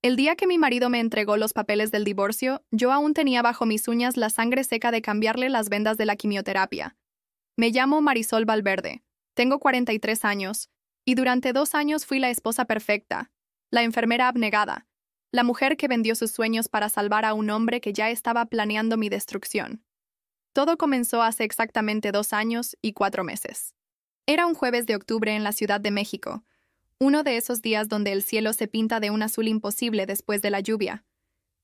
El día que mi marido me entregó los papeles del divorcio, yo aún tenía bajo mis uñas la sangre seca de cambiarle las vendas de la quimioterapia. Me llamo Marisol Valverde, tengo 43 años, y durante 2 años fui la esposa perfecta, la enfermera abnegada, la mujer que vendió sus sueños para salvar a un hombre que ya estaba planeando mi destrucción. Todo comenzó hace exactamente 2 años y 4 meses. Era un jueves de octubre en la Ciudad de México, uno de esos días donde el cielo se pinta de un azul imposible después de la lluvia.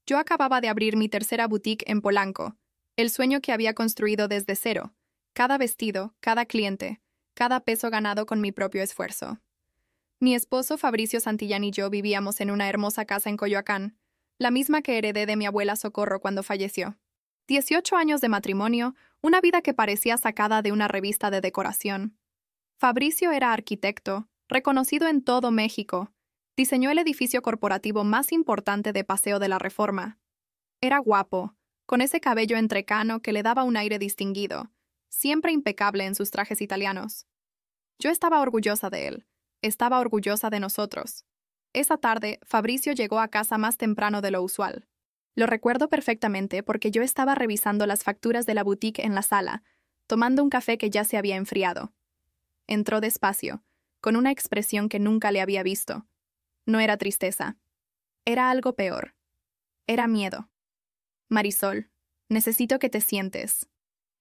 Yo acababa de abrir mi tercera boutique en Polanco, el sueño que había construido desde cero, cada vestido, cada cliente, cada peso ganado con mi propio esfuerzo. Mi esposo Fabricio Santillán y yo vivíamos en una hermosa casa en Coyoacán, la misma que heredé de mi abuela Socorro cuando falleció. 18 años de matrimonio, una vida que parecía sacada de una revista de decoración. Fabricio era arquitecto, reconocido en todo México. Diseñó el edificio corporativo más importante de Paseo de la Reforma. Era guapo, con ese cabello entrecano que le daba un aire distinguido, siempre impecable en sus trajes italianos. Yo estaba orgullosa de él, estaba orgullosa de nosotros. Esa tarde, Fabricio llegó a casa más temprano de lo usual. Lo recuerdo perfectamente porque yo estaba revisando las facturas de la boutique en la sala, tomando un café que ya se había enfriado. Entró despacio, con una expresión que nunca le había visto. No era tristeza. Era algo peor. Era miedo. Marisol, necesito que te sientes,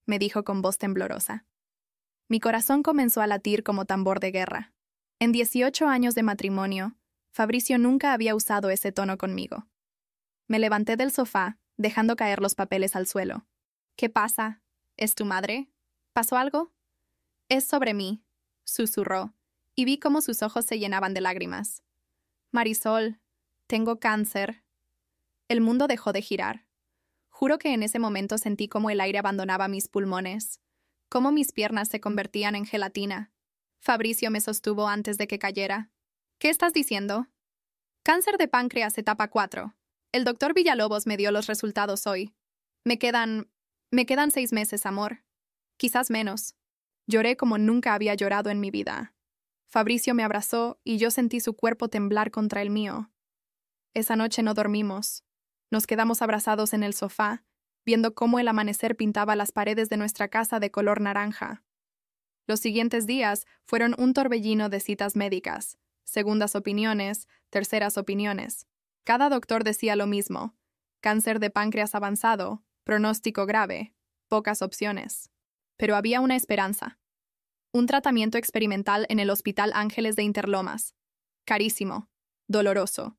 me dijo con voz temblorosa. Mi corazón comenzó a latir como tambor de guerra. En 18 años de matrimonio, Fabricio nunca había usado ese tono conmigo. Me levanté del sofá, dejando caer los papeles al suelo. ¿Qué pasa? ¿Es tu madre? ¿Pasó algo? Es sobre mí, susurró, y vi cómo sus ojos se llenaban de lágrimas. Marisol, tengo cáncer. El mundo dejó de girar. Juro que en ese momento sentí cómo el aire abandonaba mis pulmones, cómo mis piernas se convertían en gelatina. Fabricio me sostuvo antes de que cayera. ¿Qué estás diciendo? Cáncer de páncreas etapa 4. El doctor Villalobos me dio los resultados hoy. Me quedan 6 meses, amor. Quizás menos. Lloré como nunca había llorado en mi vida. Fabricio me abrazó y yo sentí su cuerpo temblar contra el mío. Esa noche no dormimos. Nos quedamos abrazados en el sofá, viendo cómo el amanecer pintaba las paredes de nuestra casa de color naranja. Los siguientes días fueron un torbellino de citas médicas, segundas opiniones, terceras opiniones. Cada doctor decía lo mismo: cáncer de páncreas avanzado, pronóstico grave, pocas opciones. Pero había una esperanza. Un tratamiento experimental en el Hospital Ángeles de Interlomas. Carísimo, doloroso,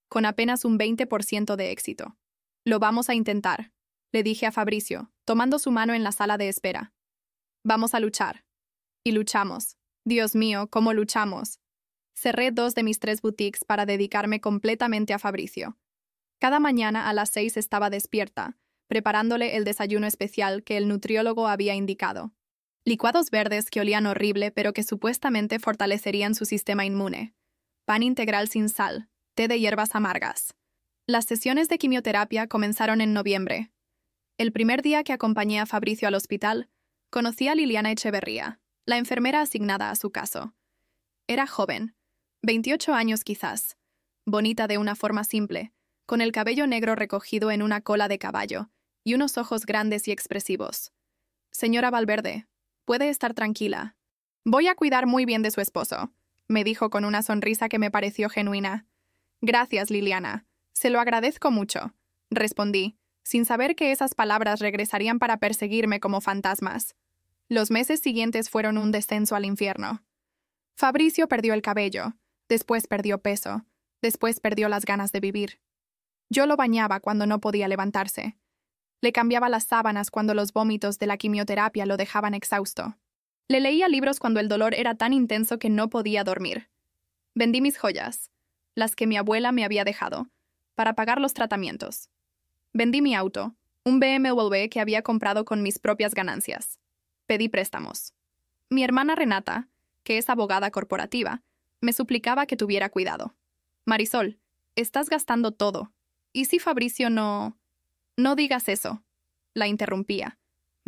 con apenas un 20% de éxito. Lo vamos a intentar, le dije a Fabricio, tomando su mano en la sala de espera. Vamos a luchar. Y luchamos. Dios mío, ¿cómo luchamos? Cerré 2 de mis 3 boutiques para dedicarme completamente a Fabricio. Cada mañana a las 6 estaba despierta, preparándole el desayuno especial que el nutriólogo había indicado. Licuados verdes que olían horrible pero que supuestamente fortalecerían su sistema inmune. Pan integral sin sal, té de hierbas amargas. Las sesiones de quimioterapia comenzaron en noviembre. El primer día que acompañé a Fabricio al hospital, conocí a Liliana Echeverría, la enfermera asignada a su caso. Era joven, 28 años quizás, bonita de una forma simple, con el cabello negro recogido en una cola de caballo y unos ojos grandes y expresivos. Señora Valverde, puede estar tranquila. Voy a cuidar muy bien de su esposo, me dijo con una sonrisa que me pareció genuina. Gracias, Liliana. Se lo agradezco mucho, respondí, sin saber que esas palabras regresarían para perseguirme como fantasmas. Los meses siguientes fueron un descenso al infierno. Fabricio perdió el cabello, después perdió peso, después perdió las ganas de vivir. Yo lo bañaba cuando no podía levantarse. Le cambiaba las sábanas cuando los vómitos de la quimioterapia lo dejaban exhausto. Le leía libros cuando el dolor era tan intenso que no podía dormir. Vendí mis joyas, las que mi abuela me había dejado, para pagar los tratamientos. Vendí mi auto, un BMW que había comprado con mis propias ganancias. Pedí préstamos. Mi hermana Renata, que es abogada corporativa, me suplicaba que tuviera cuidado. Marisol, estás gastando todo. ¿Y si Fabricio no...? No digas eso, la interrumpía.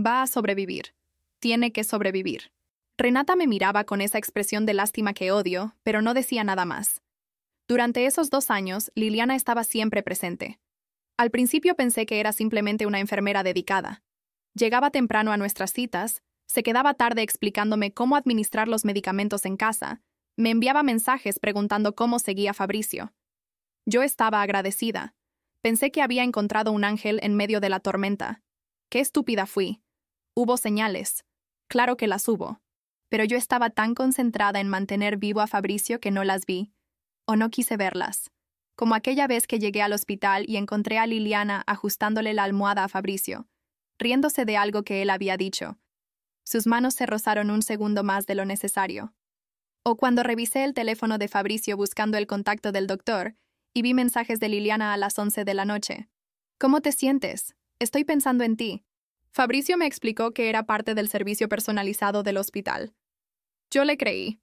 Va a sobrevivir. Tiene que sobrevivir. Renata me miraba con esa expresión de lástima que odio, pero no decía nada más. Durante esos 2 años, Liliana estaba siempre presente. Al principio pensé que era simplemente una enfermera dedicada. Llegaba temprano a nuestras citas, se quedaba tarde explicándome cómo administrar los medicamentos en casa, me enviaba mensajes preguntando cómo seguía Fabricio. Yo estaba agradecida. Pensé que había encontrado un ángel en medio de la tormenta. Qué estúpida fui. Hubo señales. Claro que las hubo. Pero yo estaba tan concentrada en mantener vivo a Fabricio que no las vi, o no quise verlas. Como aquella vez que llegué al hospital y encontré a Liliana ajustándole la almohada a Fabricio, riéndose de algo que él había dicho. Sus manos se rozaron un segundo más de lo necesario. O cuando revisé el teléfono de Fabricio buscando el contacto del doctor y vi mensajes de Liliana a las 11 de la noche. ¿Cómo te sientes? Estoy pensando en ti. Fabricio me explicó que era parte del servicio personalizado del hospital. Yo le creí.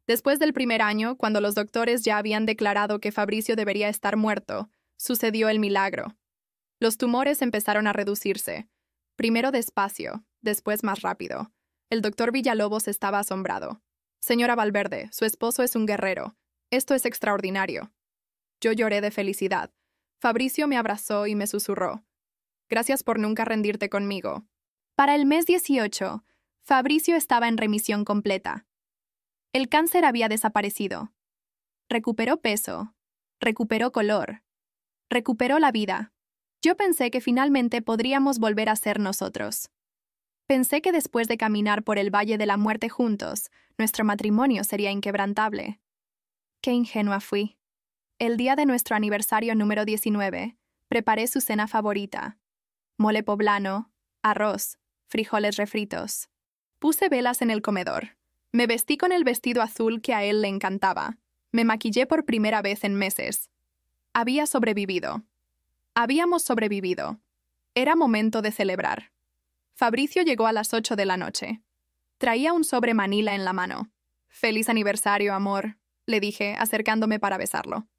Después del primer año, cuando los doctores ya habían declarado que Fabricio debería estar muerto, sucedió el milagro. Los tumores empezaron a reducirse. Primero despacio, después más rápido. El doctor Villalobos estaba asombrado. Señora Valverde, su esposo es un guerrero. Esto es extraordinario. Yo lloré de felicidad. Fabricio me abrazó y me susurró. Gracias por nunca rendirte conmigo. Para el mes 18, Fabricio estaba en remisión completa. El cáncer había desaparecido. Recuperó peso. Recuperó color. Recuperó la vida. Yo pensé que finalmente podríamos volver a ser nosotros. Pensé que después de caminar por el Valle de la Muerte juntos, nuestro matrimonio sería inquebrantable. Qué ingenua fui. El día de nuestro aniversario número 19, preparé su cena favorita. Mole poblano, arroz, frijoles refritos. Puse velas en el comedor. Me vestí con el vestido azul que a él le encantaba. Me maquillé por primera vez en meses. Había sobrevivido. Habíamos sobrevivido. Era momento de celebrar. Fabricio llegó a las 8 de la noche. Traía un sobre manila en la mano. «Feliz aniversario, amor», le dije, acercándome para besarlo.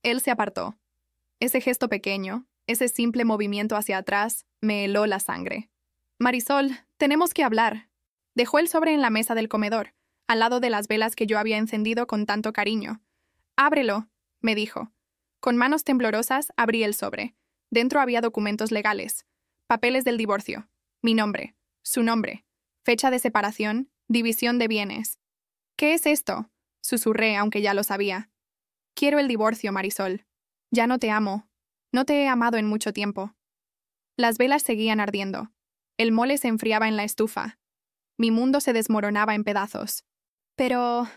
Él se apartó. Ese gesto pequeño, ese simple movimiento hacia atrás, me heló la sangre. «Marisol, tenemos que hablar». Dejó el sobre en la mesa del comedor, al lado de las velas que yo había encendido con tanto cariño. «Ábrelo», me dijo. Con manos temblorosas abrí el sobre. Dentro había documentos legales, papeles del divorcio, mi nombre, su nombre, fecha de separación, división de bienes. «¿Qué es esto?», susurré, aunque ya lo sabía. «Quiero el divorcio, Marisol. Ya no te amo. No te he amado en mucho tiempo». Las velas seguían ardiendo. El mole se enfriaba en la estufa. Mi mundo se desmoronaba en pedazos. Pero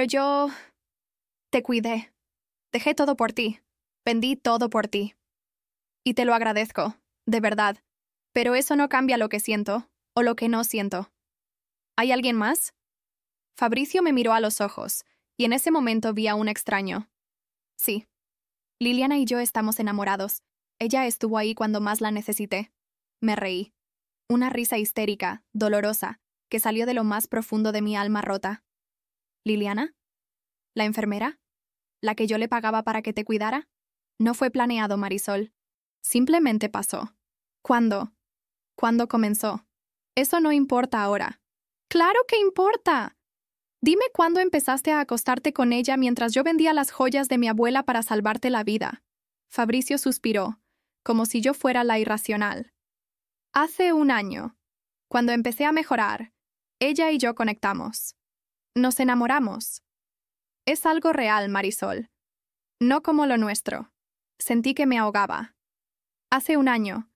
yo... te cuidé. Dejé todo por ti. Vendí todo por ti. Y te lo agradezco, de verdad. Pero eso no cambia lo que siento, o lo que no siento. ¿Hay alguien más? Fabricio me miró a los ojos, y en ese momento vi a un extraño. Sí. Liliana y yo estamos enamorados. Ella estuvo ahí cuando más la necesité. Me reí. Una risa histérica, dolorosa, que salió de lo más profundo de mi alma rota. ¿Liliana? ¿La enfermera? ¿La que yo le pagaba para que te cuidara? No fue planeado, Marisol. Simplemente pasó. ¿Cuándo? ¿Cuándo comenzó? Eso no importa ahora. ¡Claro que importa! Dime cuándo empezaste a acostarte con ella mientras yo vendía las joyas de mi abuela para salvarte la vida. Fabricio suspiró, como si yo fuera la irracional. Hace un año. Cuando empecé a mejorar, ella y yo conectamos. Nos enamoramos. Es algo real, Marisol. No como lo nuestro. Sentí que me ahogaba. Hace un año,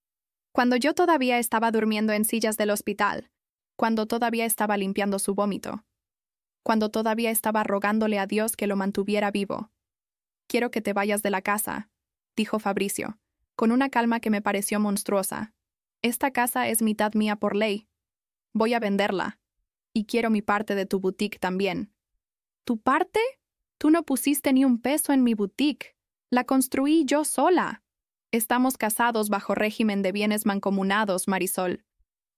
cuando yo todavía estaba durmiendo en sillas del hospital, cuando todavía estaba limpiando su vómito, cuando todavía estaba rogándole a Dios que lo mantuviera vivo. «Quiero que te vayas de la casa», dijo Fabricio, con una calma que me pareció monstruosa. «Esta casa es mitad mía por ley. Voy a venderla. Y quiero mi parte de tu boutique también». ¿Tu parte? Tú no pusiste ni un peso en mi boutique. La construí yo sola. Estamos casados bajo régimen de bienes mancomunados, Marisol.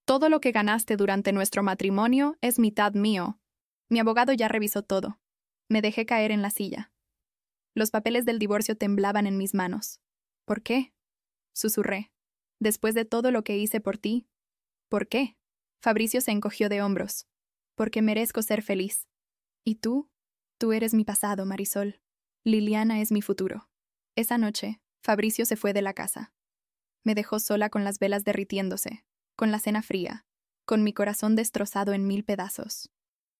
Todo lo que ganaste durante nuestro matrimonio es mitad mío. Mi abogado ya revisó todo. Me dejé caer en la silla. Los papeles del divorcio temblaban en mis manos. «¿Por qué?», susurré. «Después de todo lo que hice por ti». «¿Por qué?». Fabricio se encogió de hombros. «Porque merezco ser feliz. Y tú eres mi pasado, Marisol». Liliana es mi futuro. Esa noche, Fabricio se fue de la casa. Me dejó sola con las velas derritiéndose, con la cena fría, con mi corazón destrozado en 1000 pedazos.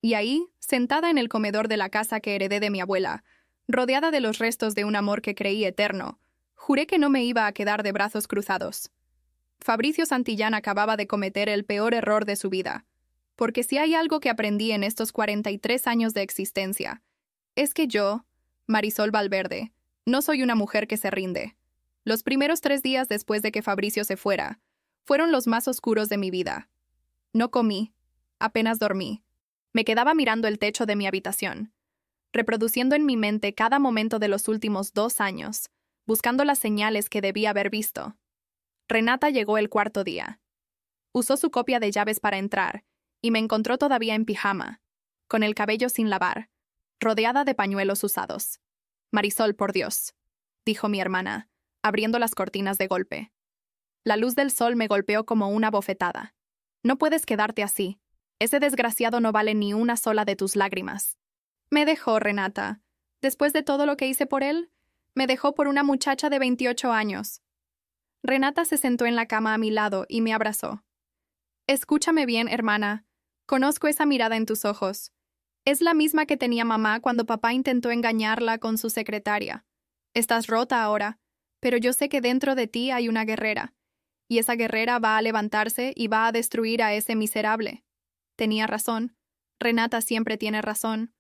Y ahí, sentada en el comedor de la casa que heredé de mi abuela, rodeada de los restos de un amor que creí eterno, juré que no me iba a quedar de brazos cruzados. Fabricio Santillán acababa de cometer el peor error de su vida, porque si hay algo que aprendí en estos 43 años de existencia, es que yo, Marisol Valverde, no soy una mujer que se rinde. Los primeros 3 días después de que Fabricio se fuera, fueron los más oscuros de mi vida. No comí, apenas dormí. Me quedaba mirando el techo de mi habitación, reproduciendo en mi mente cada momento de los últimos 2 años, buscando las señales que debía haber visto. Renata llegó el 4.º día. Usó su copia de llaves para entrar, y me encontró todavía en pijama, con el cabello sin lavar, rodeada de pañuelos usados. Marisol, por Dios, dijo mi hermana, abriendo las cortinas de golpe. La luz del sol me golpeó como una bofetada. No puedes quedarte así. Ese desgraciado no vale ni una sola de tus lágrimas. Me dejó, Renata. Después de todo lo que hice por él, me dejó por una muchacha de 28 años. Renata se sentó en la cama a mi lado y me abrazó. Escúchame bien, hermana. Conozco esa mirada en tus ojos. Es la misma que tenía mamá cuando papá intentó engañarla con su secretaria. Estás rota ahora, pero yo sé que dentro de ti hay una guerrera, y esa guerrera va a levantarse y va a destruir a ese miserable. Tenía razón. Renata siempre tiene razón.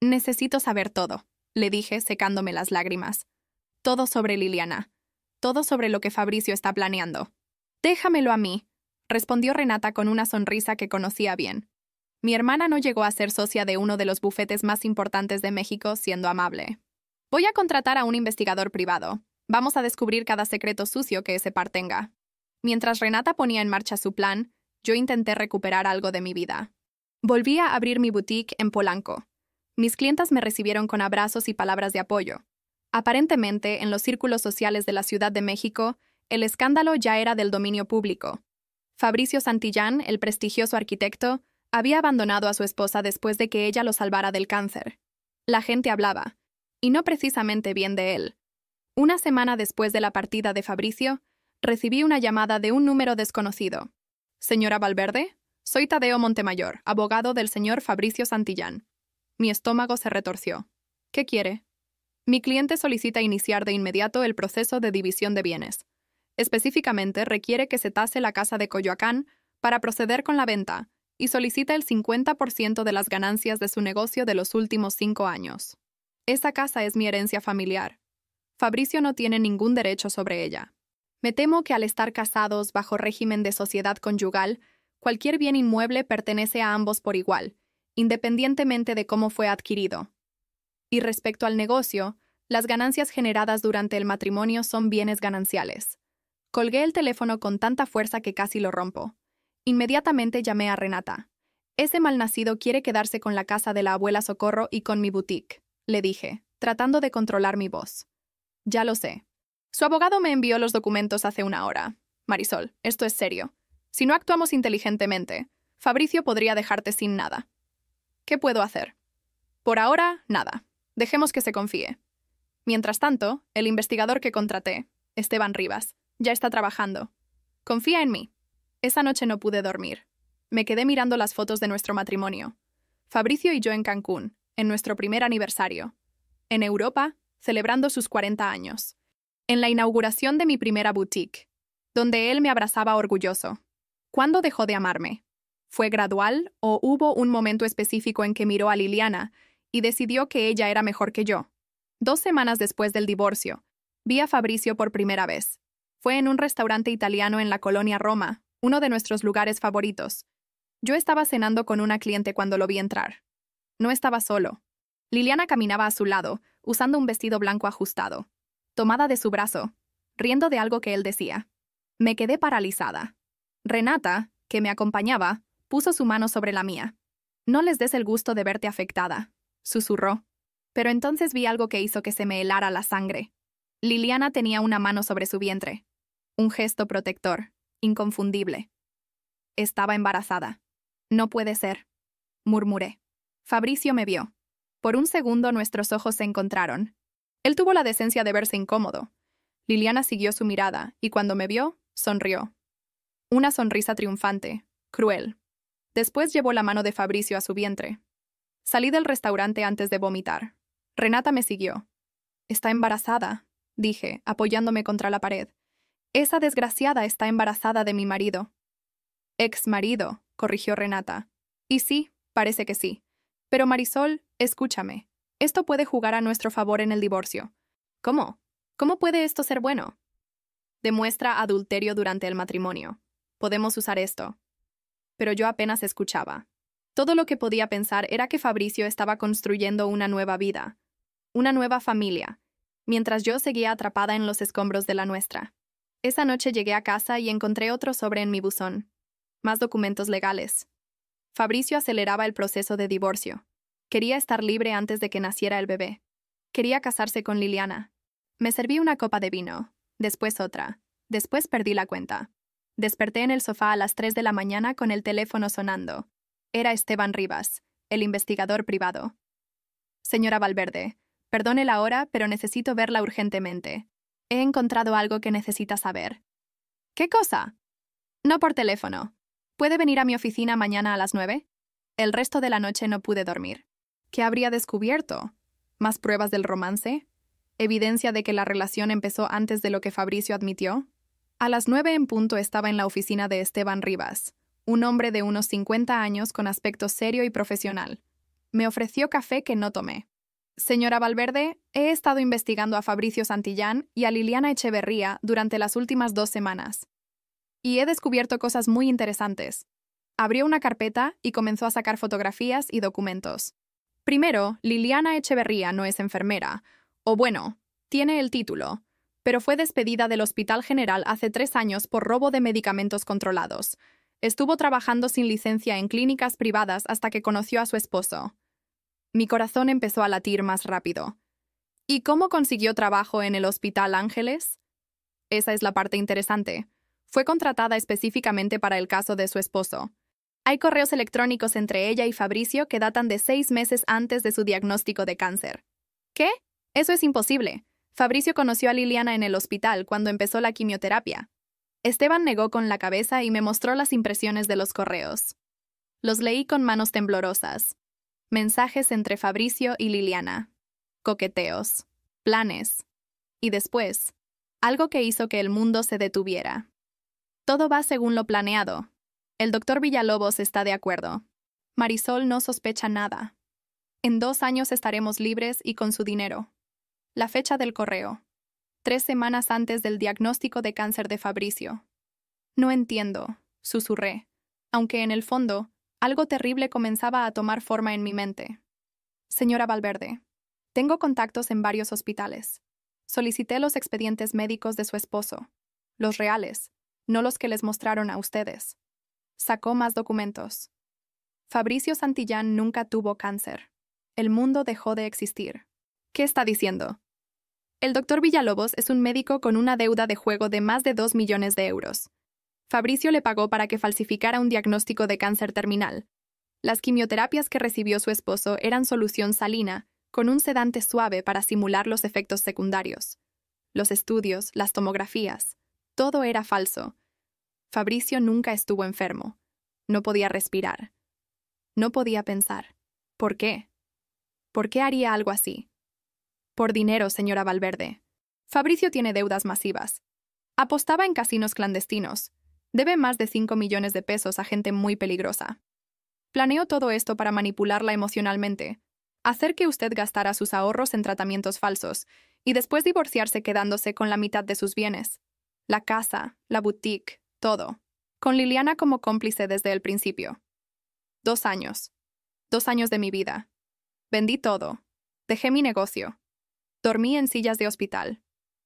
Necesito saber todo, le dije, secándome las lágrimas. Todo sobre Liliana. Todo sobre lo que Fabricio está planeando. Déjamelo a mí, respondió Renata con una sonrisa que conocía bien. Mi hermana no llegó a ser socia de uno de los bufetes más importantes de México siendo amable. Voy a contratar a un investigador privado. Vamos a descubrir cada secreto sucio que ese par tenga. Mientras Renata ponía en marcha su plan, yo intenté recuperar algo de mi vida. Volví a abrir mi boutique en Polanco. Mis clientas me recibieron con abrazos y palabras de apoyo. Aparentemente, en los círculos sociales de la Ciudad de México, el escándalo ya era del dominio público. Fabricio Santillán, el prestigioso arquitecto, había abandonado a su esposa después de que ella lo salvara del cáncer. La gente hablaba, y no precisamente bien de él. Una semana después de la partida de Fabricio, recibí una llamada de un número desconocido. «Señora Valverde, soy Tadeo Montemayor, abogado del señor Fabricio Santillán». Mi estómago se retorció. «¿Qué quiere?» Mi cliente solicita iniciar de inmediato el proceso de división de bienes. Específicamente, requiere que se tase la casa de Coyoacán para proceder con la venta y solicita el 50% de las ganancias de su negocio de los últimos 5 años. Esa casa es mi herencia familiar. Fabricio no tiene ningún derecho sobre ella. Me temo que al estar casados bajo régimen de sociedad conyugal, cualquier bien inmueble pertenece a ambos por igual, independientemente de cómo fue adquirido. Y respecto al negocio, las ganancias generadas durante el matrimonio son bienes gananciales. Colgué el teléfono con tanta fuerza que casi lo rompo. Inmediatamente llamé a Renata. Ese malnacido quiere quedarse con la casa de la abuela Socorro y con mi boutique, le dije, tratando de controlar mi voz. Ya lo sé. Su abogado me envió los documentos hace 1 hora. Marisol, esto es serio. Si no actuamos inteligentemente, Fabricio podría dejarte sin nada. ¿Qué puedo hacer? Por ahora, nada. Dejemos que se confíe. Mientras tanto, el investigador que contraté, Esteban Rivas, ya está trabajando. Confía en mí. Esa noche no pude dormir. Me quedé mirando las fotos de nuestro matrimonio. Fabricio y yo en Cancún, en nuestro primer aniversario. En Europa, celebrando sus 40 años. En la inauguración de mi primera boutique, donde él me abrazaba orgulloso. ¿Cuándo dejó de amarme? ¿Fue gradual o hubo un momento específico en que miró a Liliana y decidió que ella era mejor que yo? 2 semanas después del divorcio, vi a Fabricio por primera vez. Fue en un restaurante italiano en la colonia Roma, uno de nuestros lugares favoritos. Yo estaba cenando con una cliente cuando lo vi entrar. No estaba solo. Liliana caminaba a su lado, usando un vestido blanco ajustado, tomada de su brazo, riendo de algo que él decía. Me quedé paralizada. Renata, que me acompañaba, puso su mano sobre la mía. «No les des el gusto de verte afectada», susurró. Pero entonces vi algo que hizo que se me helara la sangre. Liliana tenía una mano sobre su vientre. Un gesto protector, inconfundible. Estaba embarazada. «No puede ser», murmuré. Fabricio me vio. Por un segundo nuestros ojos se encontraron. Él tuvo la decencia de verse incómodo. Liliana siguió su mirada y cuando me vio, sonrió. Una sonrisa triunfante, cruel. Después llevó la mano de Fabricio a su vientre. Salí del restaurante antes de vomitar. Renata me siguió. «Está embarazada», dije, apoyándome contra la pared. «Esa desgraciada está embarazada de mi marido». «Ex marido», corrigió Renata. «Y sí, parece que sí. Pero Marisol, escúchame. Esto puede jugar a nuestro favor en el divorcio». «¿Cómo? ¿Cómo puede esto ser bueno?» «Demuestra adulterio durante el matrimonio. Podemos usar esto». Pero yo apenas escuchaba. Todo lo que podía pensar era que Fabricio estaba construyendo una nueva vida, una nueva familia, mientras yo seguía atrapada en los escombros de la nuestra. Esa noche llegué a casa y encontré otro sobre en mi buzón. Más documentos legales. Fabricio aceleraba el proceso de divorcio. Quería estar libre antes de que naciera el bebé. Quería casarse con Liliana. Me serví una copa de vino, después otra. Después perdí la cuenta. Desperté en el sofá a las 3 de la mañana con el teléfono sonando. Era Esteban Rivas, el investigador privado. «Señora Valverde, perdone la hora, pero necesito verla urgentemente. He encontrado algo que necesita saber». «¿Qué cosa?» «No por teléfono. ¿Puede venir a mi oficina mañana a las 9? El resto de la noche no pude dormir». ¿Qué habría descubierto? ¿Más pruebas del romance? ¿Evidencia de que la relación empezó antes de lo que Fabricio admitió? A las 9 en punto estaba en la oficina de Esteban Rivas, un hombre de unos 50 años con aspecto serio y profesional. Me ofreció café que no tomé. «Señora Valverde, he estado investigando a Fabricio Santillán y a Liliana Echeverría durante las últimas 2 semanas. Y he descubierto cosas muy interesantes». Abrió una carpeta y comenzó a sacar fotografías y documentos. Primero, Liliana Echeverría no es enfermera, o bueno, tiene el título, pero fue despedida del Hospital General hace 3 años por robo de medicamentos controlados. Estuvo trabajando sin licencia en clínicas privadas hasta que conoció a su esposo. Mi corazón empezó a latir más rápido. ¿Y cómo consiguió trabajo en el Hospital Ángeles? Esa es la parte interesante. Fue contratada específicamente para el caso de su esposo. Hay correos electrónicos entre ella y Fabricio que datan de 6 meses antes de su diagnóstico de cáncer. ¿Qué? Eso es imposible. Fabricio conoció a Liliana en el hospital cuando empezó la quimioterapia. Esteban negó con la cabeza y me mostró las impresiones de los correos. Los leí con manos temblorosas. Mensajes entre Fabricio y Liliana. Coqueteos. Planes. Y después, algo que hizo que el mundo se detuviera. Todo va según lo planeado. El doctor Villalobos está de acuerdo. Marisol no sospecha nada. En 2 años estaremos libres y con su dinero. La fecha del correo. 3 semanas antes del diagnóstico de cáncer de Fabricio. No entiendo, susurré, aunque en el fondo, algo terrible comenzaba a tomar forma en mi mente. «Señora Valverde, tengo contactos en varios hospitales. Solicité los expedientes médicos de su esposo, los reales, no los que les mostraron a ustedes». Sacó más documentos. Fabricio Santillán nunca tuvo cáncer. El mundo dejó de existir. ¿Qué está diciendo? El doctor Villalobos es un médico con una deuda de juego de más de 2 millones de euros. Fabricio le pagó para que falsificara un diagnóstico de cáncer terminal. Las quimioterapias que recibió su esposo eran solución salina, con un sedante suave para simular los efectos secundarios. Los estudios, las tomografías, todo era falso. Fabricio nunca estuvo enfermo. No podía respirar. No podía pensar. ¿Por qué? ¿Por qué haría algo así? Por dinero, señora Valverde. Fabricio tiene deudas masivas. Apostaba en casinos clandestinos. Debe más de 5 millones de pesos a gente muy peligrosa. Planeó todo esto para manipularla emocionalmente, hacer que usted gastara sus ahorros en tratamientos falsos y después divorciarse quedándose con la mitad de sus bienes. La casa, la boutique, todo. Con Liliana como cómplice desde el principio. 2 años. 2 años de mi vida. Vendí todo. Dejé mi negocio. Dormí en sillas de hospital.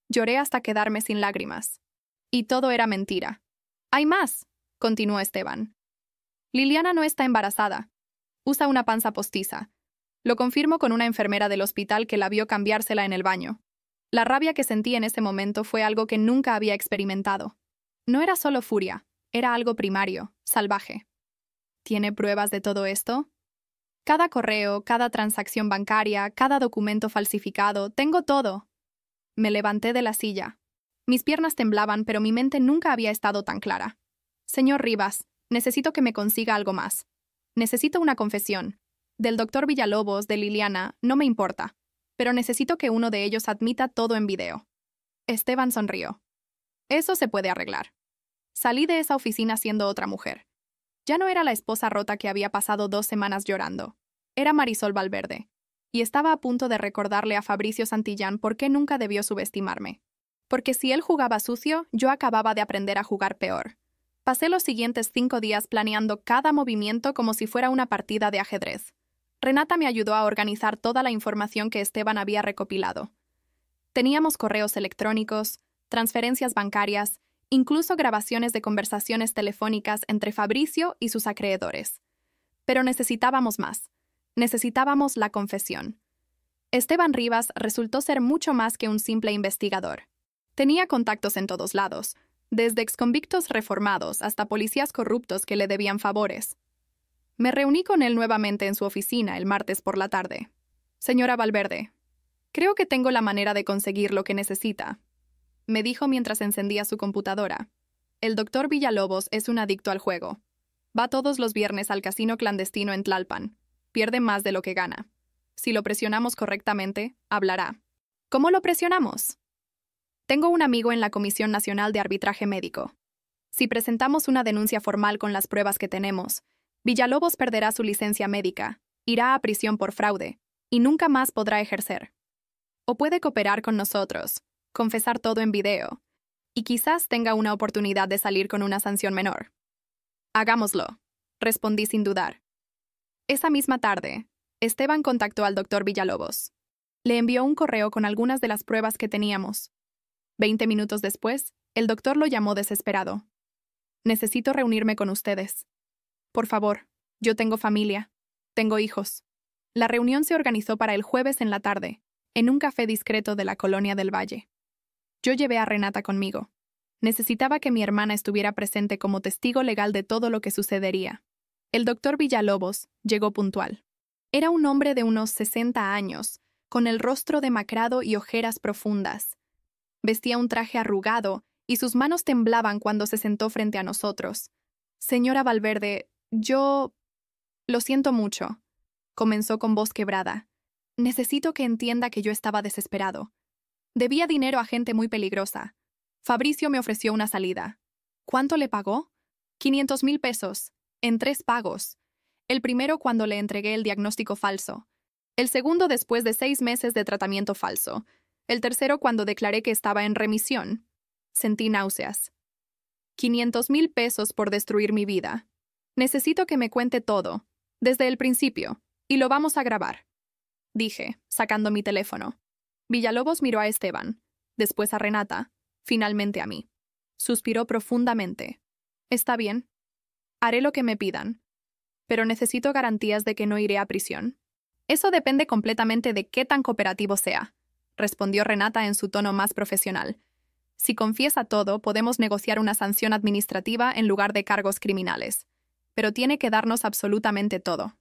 Lloré hasta quedarme sin lágrimas. Y todo era mentira. «Hay más», continuó Esteban. «Liliana no está embarazada. Usa una panza postiza. Lo confirmo con una enfermera del hospital que la vio cambiársela en el baño. La rabia que sentí en ese momento fue algo que nunca había experimentado. No era solo furia, era algo primario, salvaje». «¿Tiene pruebas de todo esto?» Cada correo, cada transacción bancaria, cada documento falsificado, tengo todo. Me levanté de la silla. Mis piernas temblaban, pero mi mente nunca había estado tan clara. Señor Rivas, necesito que me consiga algo más. Necesito una confesión. Del doctor Villalobos, de Liliana, no me importa, pero necesito que uno de ellos admita todo en video. Esteban sonrió. Eso se puede arreglar. Salí de esa oficina siendo otra mujer. Ya no era la esposa rota que había pasado 2 semanas llorando. Era Marisol Valverde. Y estaba a punto de recordarle a Fabricio Santillán por qué nunca debió subestimarme. Porque si él jugaba sucio, yo acababa de aprender a jugar peor. Pasé los siguientes 5 días planeando cada movimiento como si fuera una partida de ajedrez. Renata me ayudó a organizar toda la información que Esteban había recopilado. Teníamos correos electrónicos, transferencias bancarias, incluso grabaciones de conversaciones telefónicas entre Fabricio y sus acreedores. Pero necesitábamos más. Necesitábamos la confesión. Esteban Rivas resultó ser mucho más que un simple investigador. Tenía contactos en todos lados, desde exconvictos reformados hasta policías corruptos que le debían favores. Me reuní con él nuevamente en su oficina el martes por la tarde. Señora Valverde, creo que tengo la manera de conseguir lo que necesita, me dijo mientras encendía su computadora. El doctor Villalobos es un adicto al juego. Va todos los viernes al casino clandestino en Tlalpan. Pierde más de lo que gana. Si lo presionamos correctamente, hablará. ¿Cómo lo presionamos? Tengo un amigo en la Comisión Nacional de Arbitraje Médico. Si presentamos una denuncia formal con las pruebas que tenemos, Villalobos perderá su licencia médica, irá a prisión por fraude, y nunca más podrá ejercer. O puede cooperar con nosotros, confesar todo en video, y quizás tenga una oportunidad de salir con una sanción menor. Hagámoslo, respondí sin dudar. Esa misma tarde, Esteban contactó al doctor Villalobos. Le envió un correo con algunas de las pruebas que teníamos. 20 minutos después, el doctor lo llamó desesperado. Necesito reunirme con ustedes. Por favor, yo tengo familia, tengo hijos. La reunión se organizó para el jueves en la tarde, en un café discreto de la Colonia del Valle. Yo llevé a Renata conmigo. Necesitaba que mi hermana estuviera presente como testigo legal de todo lo que sucedería. El doctor Villalobos llegó puntual. Era un hombre de unos 60 años, con el rostro demacrado y ojeras profundas. Vestía un traje arrugado y sus manos temblaban cuando se sentó frente a nosotros. Señora Valverde, yo... Lo siento mucho, comenzó con voz quebrada. Necesito que entienda que yo estaba desesperado. Debía dinero a gente muy peligrosa. Fabricio me ofreció una salida. ¿Cuánto le pagó? 500,000 pesos, en 3 pagos. El primero cuando le entregué el diagnóstico falso. El segundo después de 6 meses de tratamiento falso. El tercero cuando declaré que estaba en remisión. Sentí náuseas. 500,000 pesos por destruir mi vida. Necesito que me cuente todo, desde el principio, y lo vamos a grabar, dije, sacando mi teléfono. Villalobos miró a Esteban, después a Renata, finalmente a mí. Suspiró profundamente. Está bien. Haré lo que me pidan. Pero necesito garantías de que no iré a prisión. Eso depende completamente de qué tan cooperativo sea, respondió Renata en su tono más profesional. Si confiesa todo, podemos negociar una sanción administrativa en lugar de cargos criminales. Pero tiene que darnos absolutamente todo.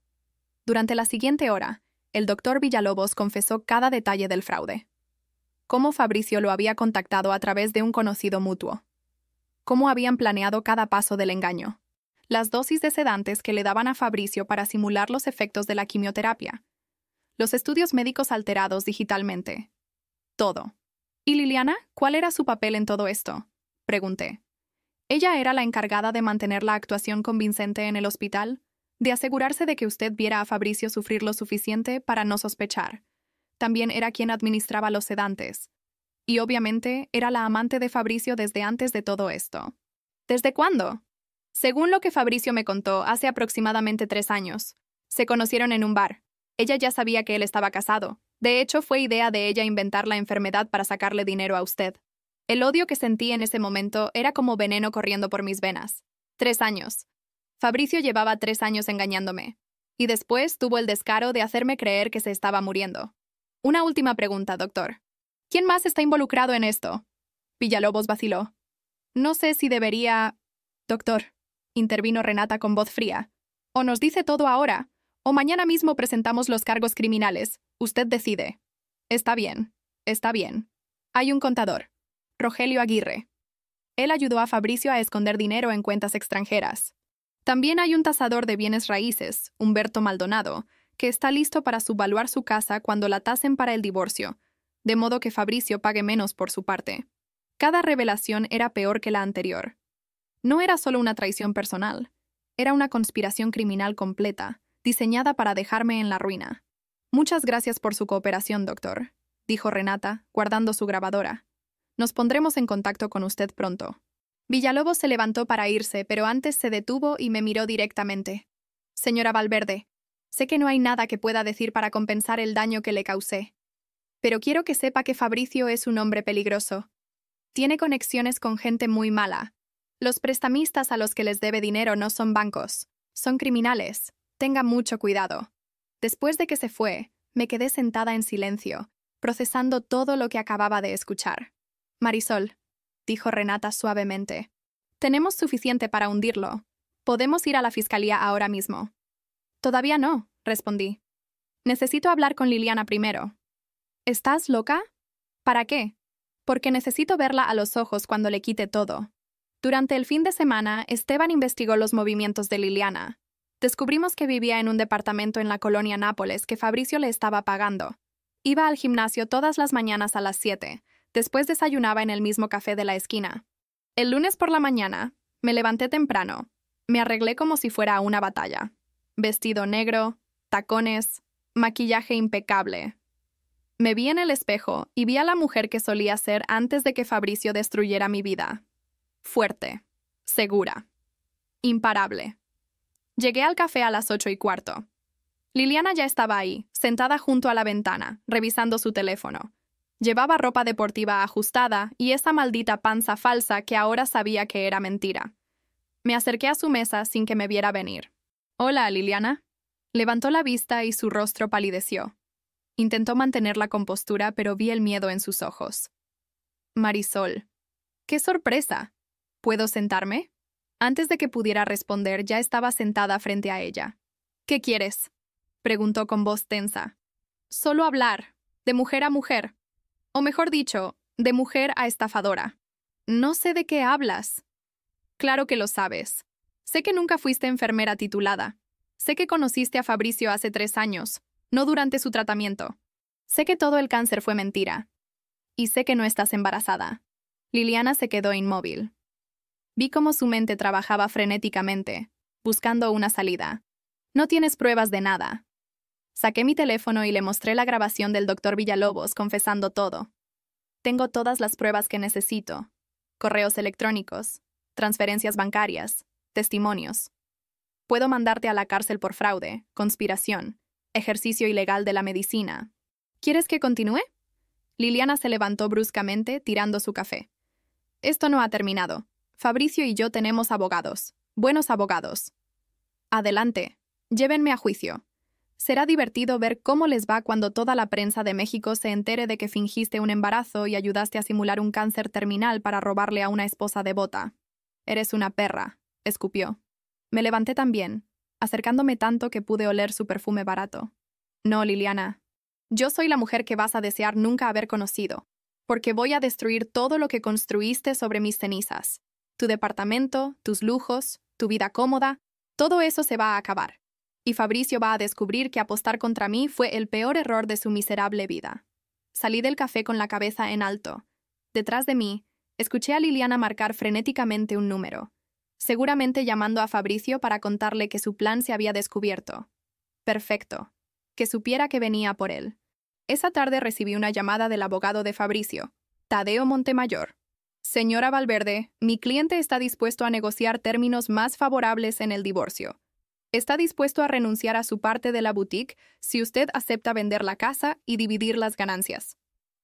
Durante la siguiente hora, el doctor Villalobos confesó cada detalle del fraude. Cómo Fabricio lo había contactado a través de un conocido mutuo. Cómo habían planeado cada paso del engaño. Las dosis de sedantes que le daban a Fabricio para simular los efectos de la quimioterapia. Los estudios médicos alterados digitalmente. Todo. ¿Y Liliana? ¿Cuál era su papel en todo esto? Pregunté. Ella era la encargada de mantener la actuación convincente en el hospital, de asegurarse de que usted viera a Fabricio sufrir lo suficiente para no sospechar. También era quien administraba los sedantes. Y obviamente era la amante de Fabricio desde antes de todo esto. ¿Desde cuándo? Según lo que Fabricio me contó, hace aproximadamente 3 años. Se conocieron en un bar. Ella ya sabía que él estaba casado. De hecho, fue idea de ella inventar la enfermedad para sacarle dinero a usted. El odio que sentí en ese momento era como veneno corriendo por mis venas. 3 años. Fabricio llevaba 3 años engañándome. Y después tuvo el descaro de hacerme creer que se estaba muriendo. Una última pregunta, doctor. ¿Quién más está involucrado en esto? Villalobos vaciló. No sé si debería... Doctor, intervino Renata con voz fría. O nos dice todo ahora, O mañana mismo presentamos los cargos criminales. Usted decide. Está bien. Está bien. Hay un contador. Rogelio Aguirre. Él ayudó a Fabricio a esconder dinero en cuentas extranjeras. También hay un tasador de bienes raíces, Humberto Maldonado, que está listo para subvaluar su casa cuando la tasen para el divorcio, de modo que Fabricio pague menos por su parte. Cada revelación era peor que la anterior. No era solo una traición personal, era una conspiración criminal completa, diseñada para dejarme en la ruina. Muchas gracias por su cooperación, doctor, dijo Renata, guardando su grabadora. Nos pondremos en contacto con usted pronto. Villalobos se levantó para irse, pero antes se detuvo y me miró directamente. Señora Valverde, sé que no hay nada que pueda decir para compensar el daño que le causé. Pero quiero que sepa que Fabricio es un hombre peligroso. Tiene conexiones con gente muy mala. Los prestamistas a los que les debe dinero no son bancos, son criminales. Tenga mucho cuidado. Después de que se fue, me quedé sentada en silencio, procesando todo lo que acababa de escuchar. Marisol, dijo Renata suavemente, tenemos suficiente para hundirlo. Podemos ir a la fiscalía ahora mismo. Todavía no, respondí. Necesito hablar con Liliana primero. ¿Estás loca? ¿Para qué? Porque necesito verla a los ojos cuando le quite todo. Durante el fin de semana, Esteban investigó los movimientos de Liliana. Descubrimos que vivía en un departamento en la colonia Nápoles que Fabricio le estaba pagando. Iba al gimnasio todas las mañanas a las 7. Después desayunaba en el mismo café de la esquina. El lunes por la mañana, me levanté temprano. Me arreglé como si fuera a una batalla. Vestido negro, tacones, maquillaje impecable. Me vi en el espejo y vi a la mujer que solía ser antes de que Fabricio destruyera mi vida. Fuerte, segura, imparable. Llegué al café a las 8:15. Liliana ya estaba ahí, sentada junto a la ventana, revisando su teléfono. Llevaba ropa deportiva ajustada y esa maldita panza falsa que ahora sabía que era mentira. Me acerqué a su mesa sin que me viera venir. «Hola, Liliana». Levantó la vista y su rostro palideció. Intentó mantener la compostura, pero vi el miedo en sus ojos. «Marisol. ¡Qué sorpresa! ¿Puedo sentarme?» Antes de que pudiera responder, ya estaba sentada frente a ella. «¿Qué quieres?», preguntó con voz tensa. «Solo hablar, de mujer a mujer. O mejor dicho, de mujer a estafadora». «No sé de qué hablas». «Claro que lo sabes. Sé que nunca fuiste enfermera titulada. Sé que conociste a Fabricio hace 3 años, no durante su tratamiento. Sé que todo el cáncer fue mentira. Y sé que no estás embarazada». Liliana se quedó inmóvil. Vi cómo su mente trabajaba frenéticamente, buscando una salida. «No tienes pruebas de nada». Saqué mi teléfono y le mostré la grabación del doctor Villalobos confesando todo. «Tengo todas las pruebas que necesito. Correos electrónicos, transferencias bancarias, testimonios. Puedo mandarte a la cárcel por fraude, conspiración, ejercicio ilegal de la medicina. ¿Quieres que continúe?» Liliana se levantó bruscamente, tirando su café. «Esto no ha terminado. Fabricio y yo tenemos abogados, buenos abogados. Adelante, llévenme a juicio. Será divertido ver cómo les va cuando toda la prensa de México se entere de que fingiste un embarazo y ayudaste a simular un cáncer terminal para robarle a una esposa devota. Eres una perra», escupió. Me levanté también, acercándome tanto que pude oler su perfume barato. «No, Liliana. Yo soy la mujer que vas a desear nunca haber conocido, porque voy a destruir todo lo que construiste sobre mis cenizas. Tu departamento, tus lujos, tu vida cómoda, todo eso se va a acabar. Y Fabricio va a descubrir que apostar contra mí fue el peor error de su miserable vida». Salí del café con la cabeza en alto. Detrás de mí, escuché a Liliana marcar frenéticamente un número, seguramente llamando a Fabricio para contarle que su plan se había descubierto. Perfecto. Que supiera que venía por él. Esa tarde recibí una llamada del abogado de Fabricio, Tadeo Montemayor. «Señora Valverde, mi cliente está dispuesto a negociar términos más favorables en el divorcio. Está dispuesto a renunciar a su parte de la boutique si usted acepta vender la casa y dividir las ganancias.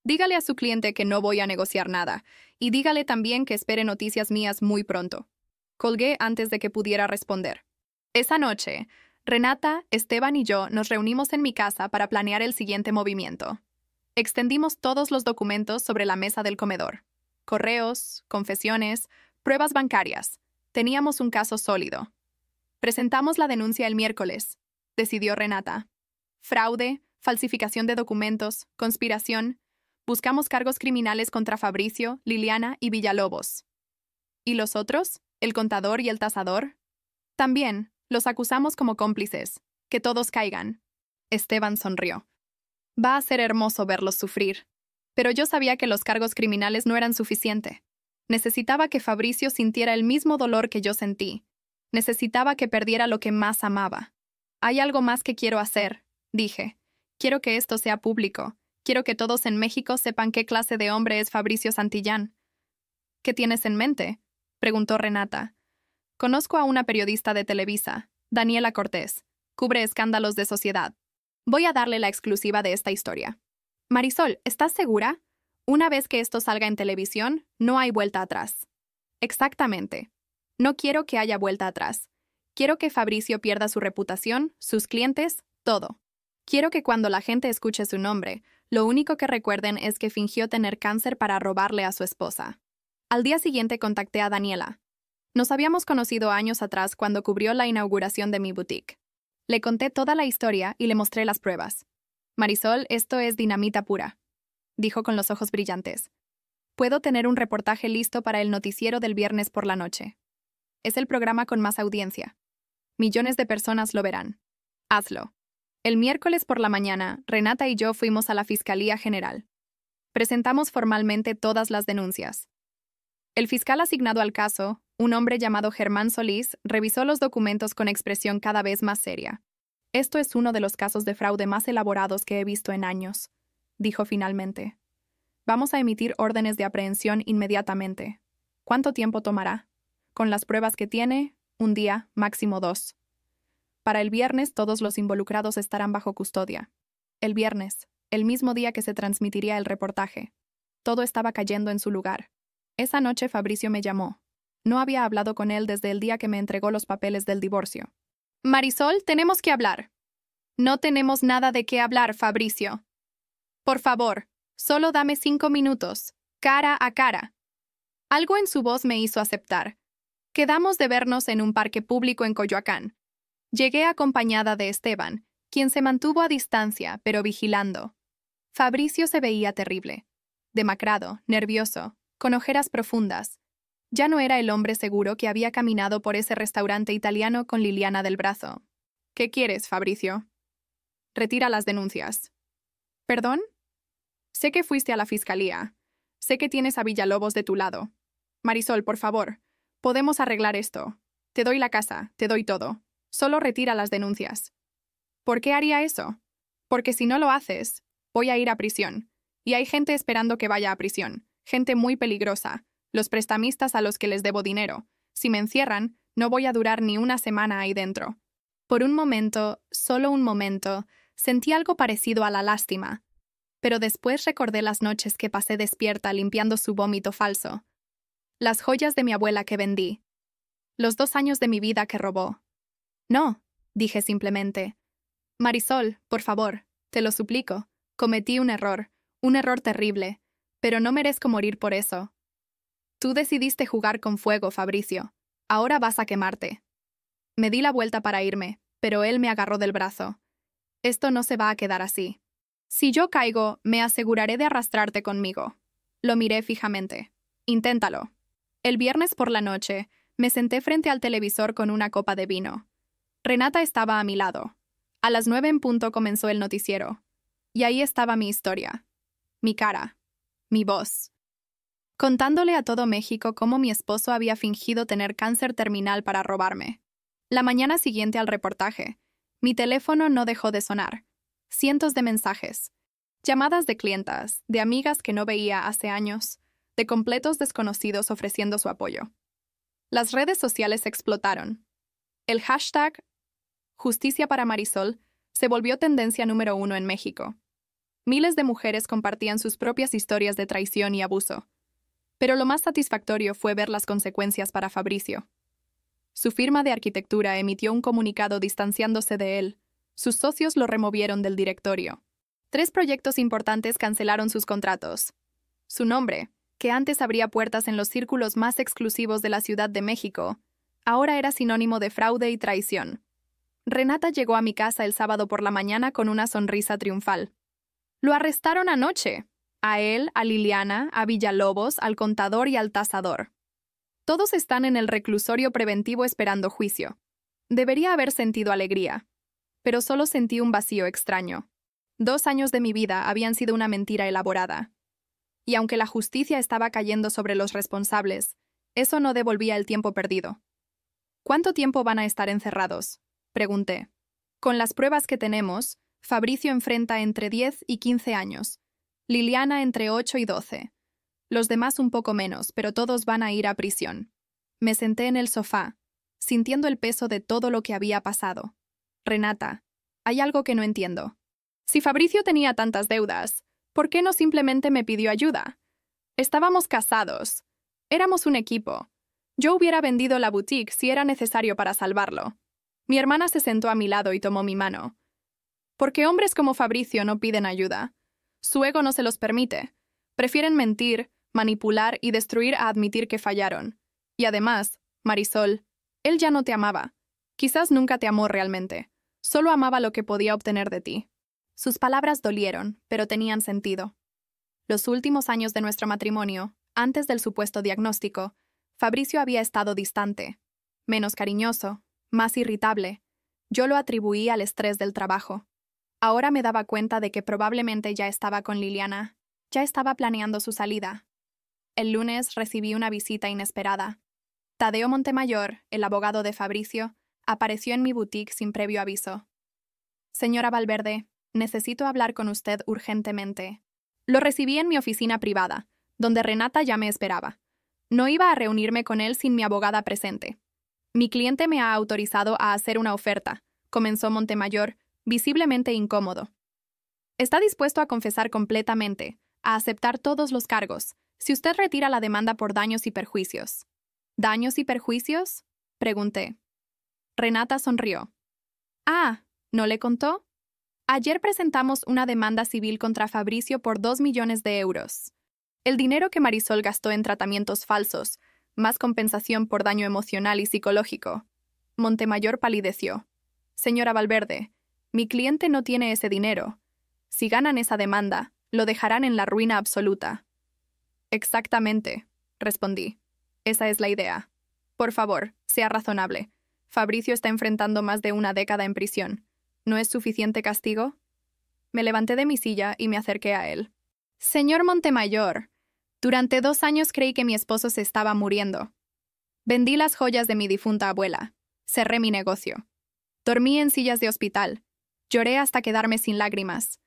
Dígale a su cliente que no voy a negociar nada, y dígale también que espere noticias mías muy pronto». Colgué antes de que pudiera responder. Esa noche, Renata, Esteban y yo nos reunimos en mi casa para planear el siguiente movimiento. Extendimos todos los documentos sobre la mesa del comedor. Correos, confesiones, pruebas bancarias. Teníamos un caso sólido. Presentamos la denuncia el miércoles. decidió Renata. Fraude, falsificación de documentos, conspiración. Buscamos cargos criminales contra Fabricio, Liliana y Villalobos. ¿Y los otros? ¿El contador y el tasador? También, los acusamos como cómplices. Que todos caigan. Esteban sonrió. Va a ser hermoso verlos sufrir. Pero yo sabía que los cargos criminales no eran suficiente. Necesitaba que Fabricio sintiera el mismo dolor que yo sentí. Necesitaba que perdiera lo que más amaba. Hay algo más que quiero hacer, dije. Quiero que esto sea público. Quiero que todos en México sepan qué clase de hombre es Fabricio Santillán. ¿Qué tienes en mente?, preguntó Renata. Conozco a una periodista de Televisa, Daniela Cortés. Cubre escándalos de sociedad. Voy a darle la exclusiva de esta historia. Marisol, ¿estás segura? Una vez que esto salga en televisión, no hay vuelta atrás. Exactamente. No quiero que haya vuelta atrás. Quiero que Fabricio pierda su reputación, sus clientes, todo. Quiero que cuando la gente escuche su nombre, lo único que recuerden es que fingió tener cáncer para robarle a su esposa. Al día siguiente contacté a Daniela. Nos habíamos conocido años atrás cuando cubrió la inauguración de mi boutique. Le conté toda la historia y le mostré las pruebas. Marisol, esto es dinamita pura, dijo con los ojos brillantes. Puedo tener un reportaje listo para el noticiero del viernes por la noche. Es el programa con más audiencia. Millones de personas lo verán. Hazlo. El miércoles por la mañana, Renata y yo fuimos a la Fiscalía General. Presentamos formalmente todas las denuncias. El fiscal asignado al caso, un hombre llamado Germán Solís, revisó los documentos con expresión cada vez más seria. Esto es uno de los casos de fraude más elaborados que he visto en años, dijo finalmente. Vamos a emitir órdenes de aprehensión inmediatamente. ¿Cuánto tiempo tomará? Con las pruebas que tiene, 1 día, máximo 2. Para el viernes todos los involucrados estarán bajo custodia. El viernes, el mismo día que se transmitiría el reportaje. Todo estaba cayendo en su lugar. Esa noche Fabricio me llamó. No había hablado con él desde el día que me entregó los papeles del divorcio. Marisol, tenemos que hablar. No tenemos nada de qué hablar, Fabricio. Por favor, solo dame 5 minutos, cara a cara. Algo en su voz me hizo aceptar. Quedamos de vernos en un parque público en Coyoacán. Llegué acompañada de Esteban, quien se mantuvo a distancia, pero vigilando. Fabricio se veía terrible. Demacrado, nervioso, con ojeras profundas. Ya no era el hombre seguro que había caminado por ese restaurante italiano con Liliana del brazo. ¿Qué quieres, Fabricio? Retira las denuncias. ¿Perdón? Sé que fuiste a la fiscalía. Sé que tienes a Villalobos de tu lado. Marisol, por favor, podemos arreglar esto. Te doy la casa, te doy todo. Solo retira las denuncias. ¿Por qué haría eso? Porque si no lo haces, voy a ir a prisión. Y hay gente esperando que vaya a prisión. Gente muy peligrosa. Los prestamistas a los que les debo dinero. Si me encierran, no voy a durar ni una semana ahí dentro. Por un momento, solo un momento, sentí algo parecido a la lástima. Pero después recordé las noches que pasé despierta limpiando su vómito falso. Las joyas de mi abuela que vendí. Los 2 años de mi vida que robó. No, dije simplemente. Marisol, por favor, te lo suplico. Cometí un error terrible, pero no merezco morir por eso. Tú decidiste jugar con fuego, Fabricio. Ahora vas a quemarte. Me di la vuelta para irme, pero él me agarró del brazo. Esto no se va a quedar así. Si yo caigo, me aseguraré de arrastrarte conmigo. Lo miré fijamente. Inténtalo. El viernes por la noche, me senté frente al televisor con una copa de vino. Renata estaba a mi lado. A las 9 en punto comenzó el noticiero. Y ahí estaba mi historia. Mi cara. Mi voz. Contándole a todo México cómo mi esposo había fingido tener cáncer terminal para robarme. La mañana siguiente al reportaje, mi teléfono no dejó de sonar. Cientos de mensajes. Llamadas de clientas, de amigas que no veía hace años, de completos desconocidos ofreciendo su apoyo. Las redes sociales explotaron. El hashtag Justicia para Marisol se volvió tendencia número 1 en México. Miles de mujeres compartían sus propias historias de traición y abuso. Pero lo más satisfactorio fue ver las consecuencias para Fabricio. Su firma de arquitectura emitió un comunicado distanciándose de él. Sus socios lo removieron del directorio. 3 proyectos importantes cancelaron sus contratos. Su nombre, que antes abría puertas en los círculos más exclusivos de la Ciudad de México, ahora era sinónimo de fraude y traición. Renata llegó a mi casa el sábado por la mañana con una sonrisa triunfal. Lo arrestaron anoche. A él, a Liliana, a Villalobos, al contador y al tasador. Todos están en el reclusorio preventivo esperando juicio. Debería haber sentido alegría, pero solo sentí un vacío extraño. 2 años de mi vida habían sido una mentira elaborada. Y aunque la justicia estaba cayendo sobre los responsables, eso no devolvía el tiempo perdido. ¿Cuánto tiempo van a estar encerrados?, pregunté. Con las pruebas que tenemos, Fabricio enfrenta entre 10 y 15 años, Liliana entre 8 y 12. Los demás un poco menos, pero todos van a ir a prisión. Me senté en el sofá, sintiendo el peso de todo lo que había pasado. Renata, hay algo que no entiendo. Si Fabricio tenía tantas deudas, ¿por qué no simplemente me pidió ayuda? Estábamos casados. Éramos un equipo. Yo hubiera vendido la boutique si era necesario para salvarlo. Mi hermana se sentó a mi lado y tomó mi mano. ¿Por qué hombres como Fabricio no piden ayuda? Su ego no se los permite. Prefieren mentir, manipular y destruir a admitir que fallaron. Y además, Marisol, él ya no te amaba. Quizás nunca te amó realmente. Solo amaba lo que podía obtener de ti. Sus palabras dolieron, pero tenían sentido. Los últimos años de nuestro matrimonio, antes del supuesto diagnóstico, Fabricio había estado distante, menos cariñoso, más irritable. Yo lo atribuí al estrés del trabajo. Ahora me daba cuenta de que probablemente ya estaba con Liliana, ya estaba planeando su salida. El lunes recibí una visita inesperada. Tadeo Montemayor, el abogado de Fabricio, apareció en mi boutique sin previo aviso. Señora Valverde, necesito hablar con usted urgentemente. Lo recibí en mi oficina privada, donde Renata ya me esperaba. No iba a reunirme con él sin mi abogada presente. Mi cliente me ha autorizado a hacer una oferta, comenzó Montemayor, visiblemente incómodo. Está dispuesto a confesar completamente, a aceptar todos los cargos, si usted retira la demanda por daños y perjuicios. ¿Daños y perjuicios?, pregunté. Renata sonrió. Ah, ¿no le contó? Ayer presentamos una demanda civil contra Fabricio por 2 millones de euros. El dinero que Marisol gastó en tratamientos falsos, más compensación por daño emocional y psicológico. Montemayor palideció. Señora Valverde, mi cliente no tiene ese dinero. Si ganan esa demanda, lo dejarán en la ruina absoluta. Exactamente, respondí. Esa es la idea. Por favor, sea razonable. Fabricio está enfrentando más de una década en prisión. ¿No es suficiente castigo? Me levanté de mi silla y me acerqué a él. Señor Montemayor, durante 2 años creí que mi esposo se estaba muriendo. Vendí las joyas de mi difunta abuela. Cerré mi negocio. Dormí en sillas de hospital. Lloré hasta quedarme sin lágrimas.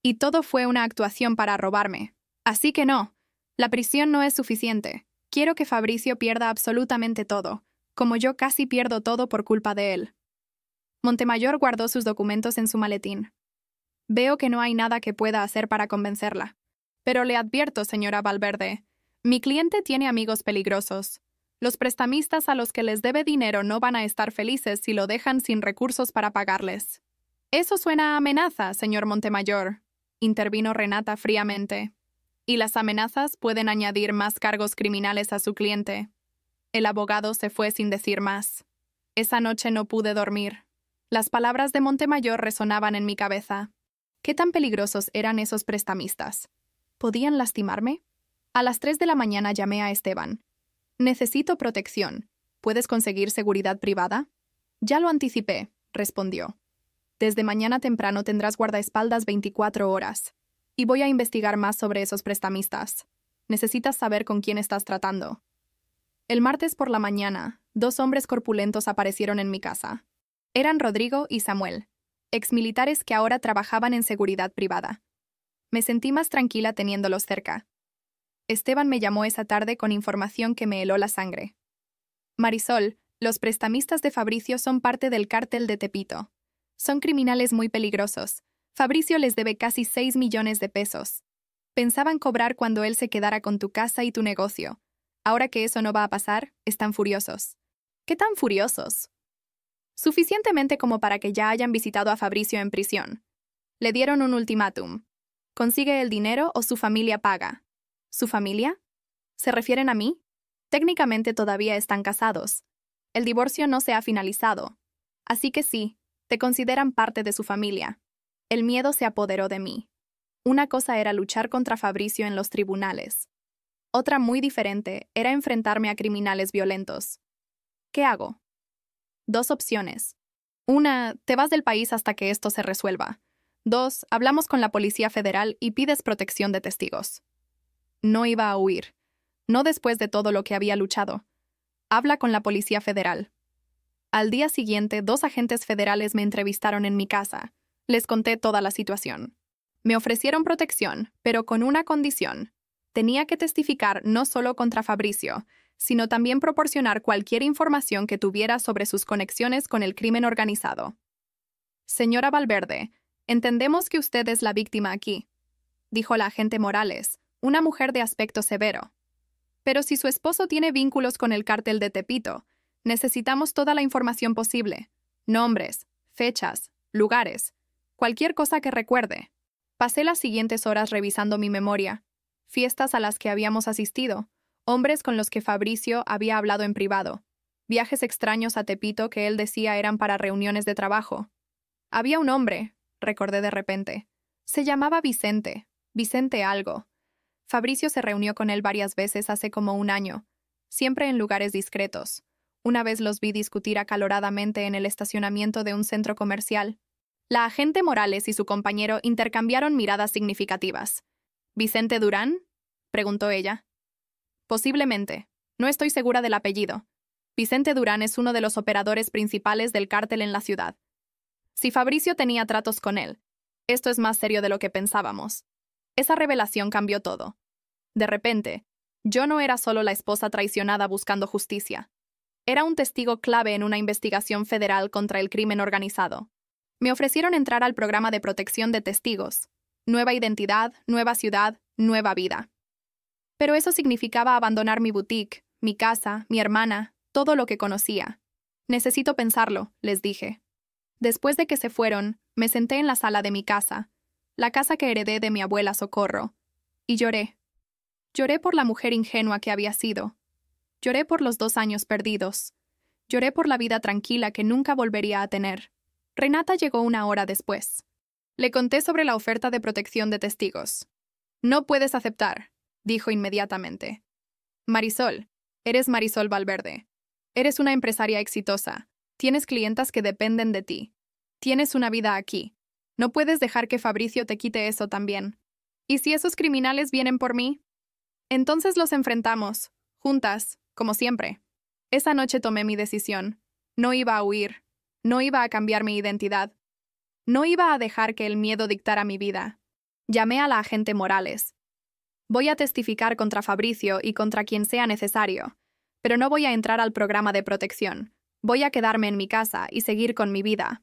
Y todo fue una actuación para robarme. Así que no, la prisión no es suficiente. Quiero que Fabricio pierda absolutamente todo, como yo casi pierdo todo por culpa de él. Montemayor guardó sus documentos en su maletín. Veo que no hay nada que pueda hacer para convencerla. Pero le advierto, señora Valverde, mi cliente tiene amigos peligrosos. Los prestamistas a los que les debe dinero no van a estar felices si lo dejan sin recursos para pagarles. Eso suena a amenaza, señor Montemayor, intervino Renata fríamente. Y las amenazas pueden añadir más cargos criminales a su cliente. El abogado se fue sin decir más. Esa noche no pude dormir. Las palabras de Montemayor resonaban en mi cabeza. ¿Qué tan peligrosos eran esos prestamistas? ¿Podían lastimarme? A las 3 de la mañana llamé a Esteban. Necesito protección. ¿Puedes conseguir seguridad privada? Ya lo anticipé, respondió. Desde mañana temprano tendrás guardaespaldas 24 horas. Y voy a investigar más sobre esos prestamistas. Necesitas saber con quién estás tratando. El martes por la mañana, 2 hombres corpulentos aparecieron en mi casa. Eran Rodrigo y Samuel, exmilitares que ahora trabajaban en seguridad privada. Me sentí más tranquila teniéndolos cerca. Esteban me llamó esa tarde con información que me heló la sangre. Marisol, los prestamistas de Fabricio son parte del cártel de Tepito. Son criminales muy peligrosos. Fabricio les debe casi 6 millones de pesos. Pensaban cobrar cuando él se quedara con tu casa y tu negocio. Ahora que eso no va a pasar, están furiosos. ¿Qué tan furiosos? Suficientemente como para que ya hayan visitado a Fabricio en prisión. Le dieron un ultimátum. Consigue el dinero o su familia paga. ¿Su familia? ¿Se refieren a mí? Técnicamente todavía están casados. El divorcio no se ha finalizado. Así que sí, Te consideran parte de su familia. El miedo se apoderó de mí. Una cosa era luchar contra Fabricio en los tribunales. Otra muy diferente era enfrentarme a criminales violentos. ¿Qué hago? Dos opciones. Una, te vas del país hasta que esto se resuelva. Dos, hablamos con la Policía Federal y pides protección de testigos. No iba a huir. No después de todo lo que había luchado. Habla con la Policía Federal. Al día siguiente, 2 agentes federales me entrevistaron en mi casa. Les conté toda la situación. Me ofrecieron protección, pero con una condición. Tenía que testificar no solo contra Fabricio, sino también proporcionar cualquier información que tuviera sobre sus conexiones con el crimen organizado. Señora Valverde, entendemos que usted es la víctima aquí, dijo la agente Morales, una mujer de aspecto severo. Pero si su esposo tiene vínculos con el cártel de Tepito, necesitamos toda la información posible. Nombres, fechas, lugares, cualquier cosa que recuerde. Pasé las siguientes horas revisando mi memoria. Fiestas a las que habíamos asistido, hombres con los que Fabricio había hablado en privado, viajes extraños a Tepito que él decía eran para reuniones de trabajo. Había un hombre, recordé de repente. Se llamaba Vicente, Vicente algo. Fabricio se reunió con él varias veces hace como un año, siempre en lugares discretos. Una vez los vi discutir acaloradamente en el estacionamiento de un centro comercial. La agente Morales y su compañero intercambiaron miradas significativas. ¿Vicente Durán?, preguntó ella. Posiblemente. No estoy segura del apellido. Vicente Durán es uno de los operadores principales del cártel en la ciudad. Si Fabricio tenía tratos con él, esto es más serio de lo que pensábamos. Esa revelación cambió todo. De repente, yo no era solo la esposa traicionada buscando justicia. Era un testigo clave en una investigación federal contra el crimen organizado. Me ofrecieron entrar al programa de protección de testigos. Nueva identidad, nueva ciudad, nueva vida. Pero eso significaba abandonar mi boutique, mi casa, mi hermana, todo lo que conocía. Necesito pensarlo, les dije. Después de que se fueron, me senté en la sala de mi casa, la casa que heredé de mi abuela Socorro, y lloré. Lloré por la mujer ingenua que había sido. Lloré por los 2 años perdidos. Lloré por la vida tranquila que nunca volvería a tener. Renata llegó 1 hora después. Le conté sobre la oferta de protección de testigos. No puedes aceptar, dijo inmediatamente. Marisol, eres Marisol Valverde. Eres una empresaria exitosa. Tienes clientas que dependen de ti. Tienes una vida aquí. No puedes dejar que Fabricio te quite eso también. ¿Y si esos criminales vienen por mí? Entonces los enfrentamos, juntas, como siempre. Esa noche tomé mi decisión. No iba a huir. No iba a cambiar mi identidad. No iba a dejar que el miedo dictara mi vida. Llamé a la agente Morales. Voy a testificar contra Fabricio y contra quien sea necesario, pero no voy a entrar al programa de protección. Voy a quedarme en mi casa y seguir con mi vida.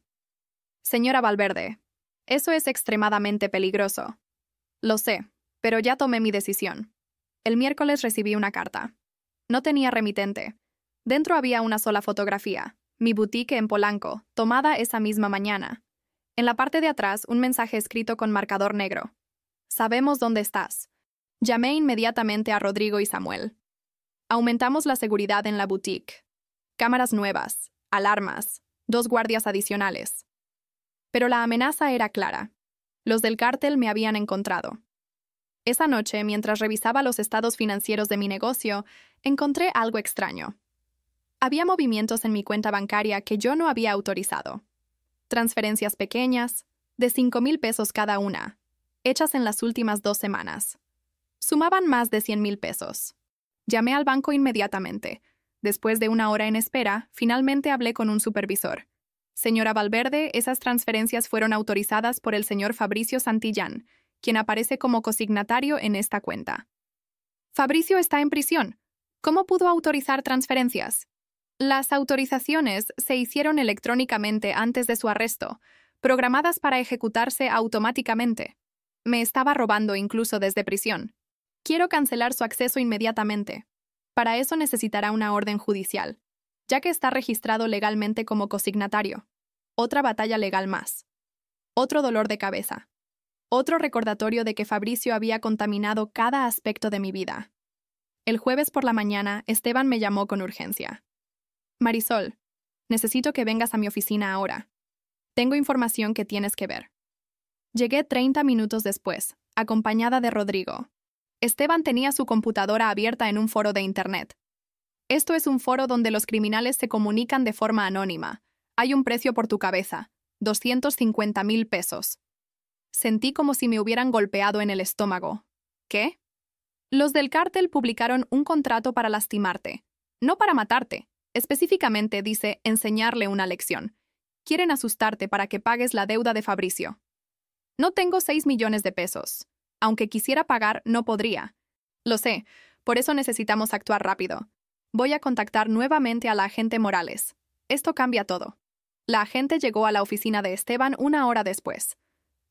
Señora Valverde, eso es extremadamente peligroso. Lo sé, pero ya tomé mi decisión. El miércoles recibí una carta. No tenía remitente. Dentro había una sola fotografía, mi boutique en Polanco, tomada esa misma mañana. En la parte de atrás, un mensaje escrito con marcador negro. Sabemos dónde estás. Llamé inmediatamente a Rodrigo y Samuel. Aumentamos la seguridad en la boutique. Cámaras nuevas, alarmas, 2 guardias adicionales. Pero la amenaza era clara. Los del cártel me habían encontrado. Esa noche, mientras revisaba los estados financieros de mi negocio, encontré algo extraño. Había movimientos en mi cuenta bancaria que yo no había autorizado. Transferencias pequeñas, de 5,000 pesos cada una, hechas en las últimas 2 semanas. Sumaban más de 100,000 pesos. Llamé al banco inmediatamente. Después de 1 hora en espera, finalmente hablé con un supervisor. Señora Valverde, esas transferencias fueron autorizadas por el señor Fabricio Santillán, quien aparece como cosignatario en esta cuenta. Fabricio está en prisión. ¿Cómo pudo autorizar transferencias? Las autorizaciones se hicieron electrónicamente antes de su arresto, programadas para ejecutarse automáticamente. Me estaba robando incluso desde prisión. Quiero cancelar su acceso inmediatamente. Para eso necesitará una orden judicial, ya que está registrado legalmente como cosignatario. Otra batalla legal más. Otro dolor de cabeza. Otro recordatorio de que Fabricio había contaminado cada aspecto de mi vida. El jueves por la mañana, Esteban me llamó con urgencia. Marisol, necesito que vengas a mi oficina ahora. Tengo información que tienes que ver. Llegué 30 minutos después, acompañada de Rodrigo. Esteban tenía su computadora abierta en un foro de Internet. Esto es un foro donde los criminales se comunican de forma anónima. Hay un precio por tu cabeza, 250,000 pesos. Sentí como si me hubieran golpeado en el estómago. ¿Qué? Los del cártel publicaron un contrato para lastimarte, no para matarte. Específicamente dice enseñarle una lección. Quieren asustarte para que pagues la deuda de Fabricio. No tengo 6 millones de pesos. Aunque quisiera pagar, no podría. Lo sé, por eso necesitamos actuar rápido. Voy a contactar nuevamente a la agente Morales. Esto cambia todo. La agente llegó a la oficina de Esteban 1 hora después.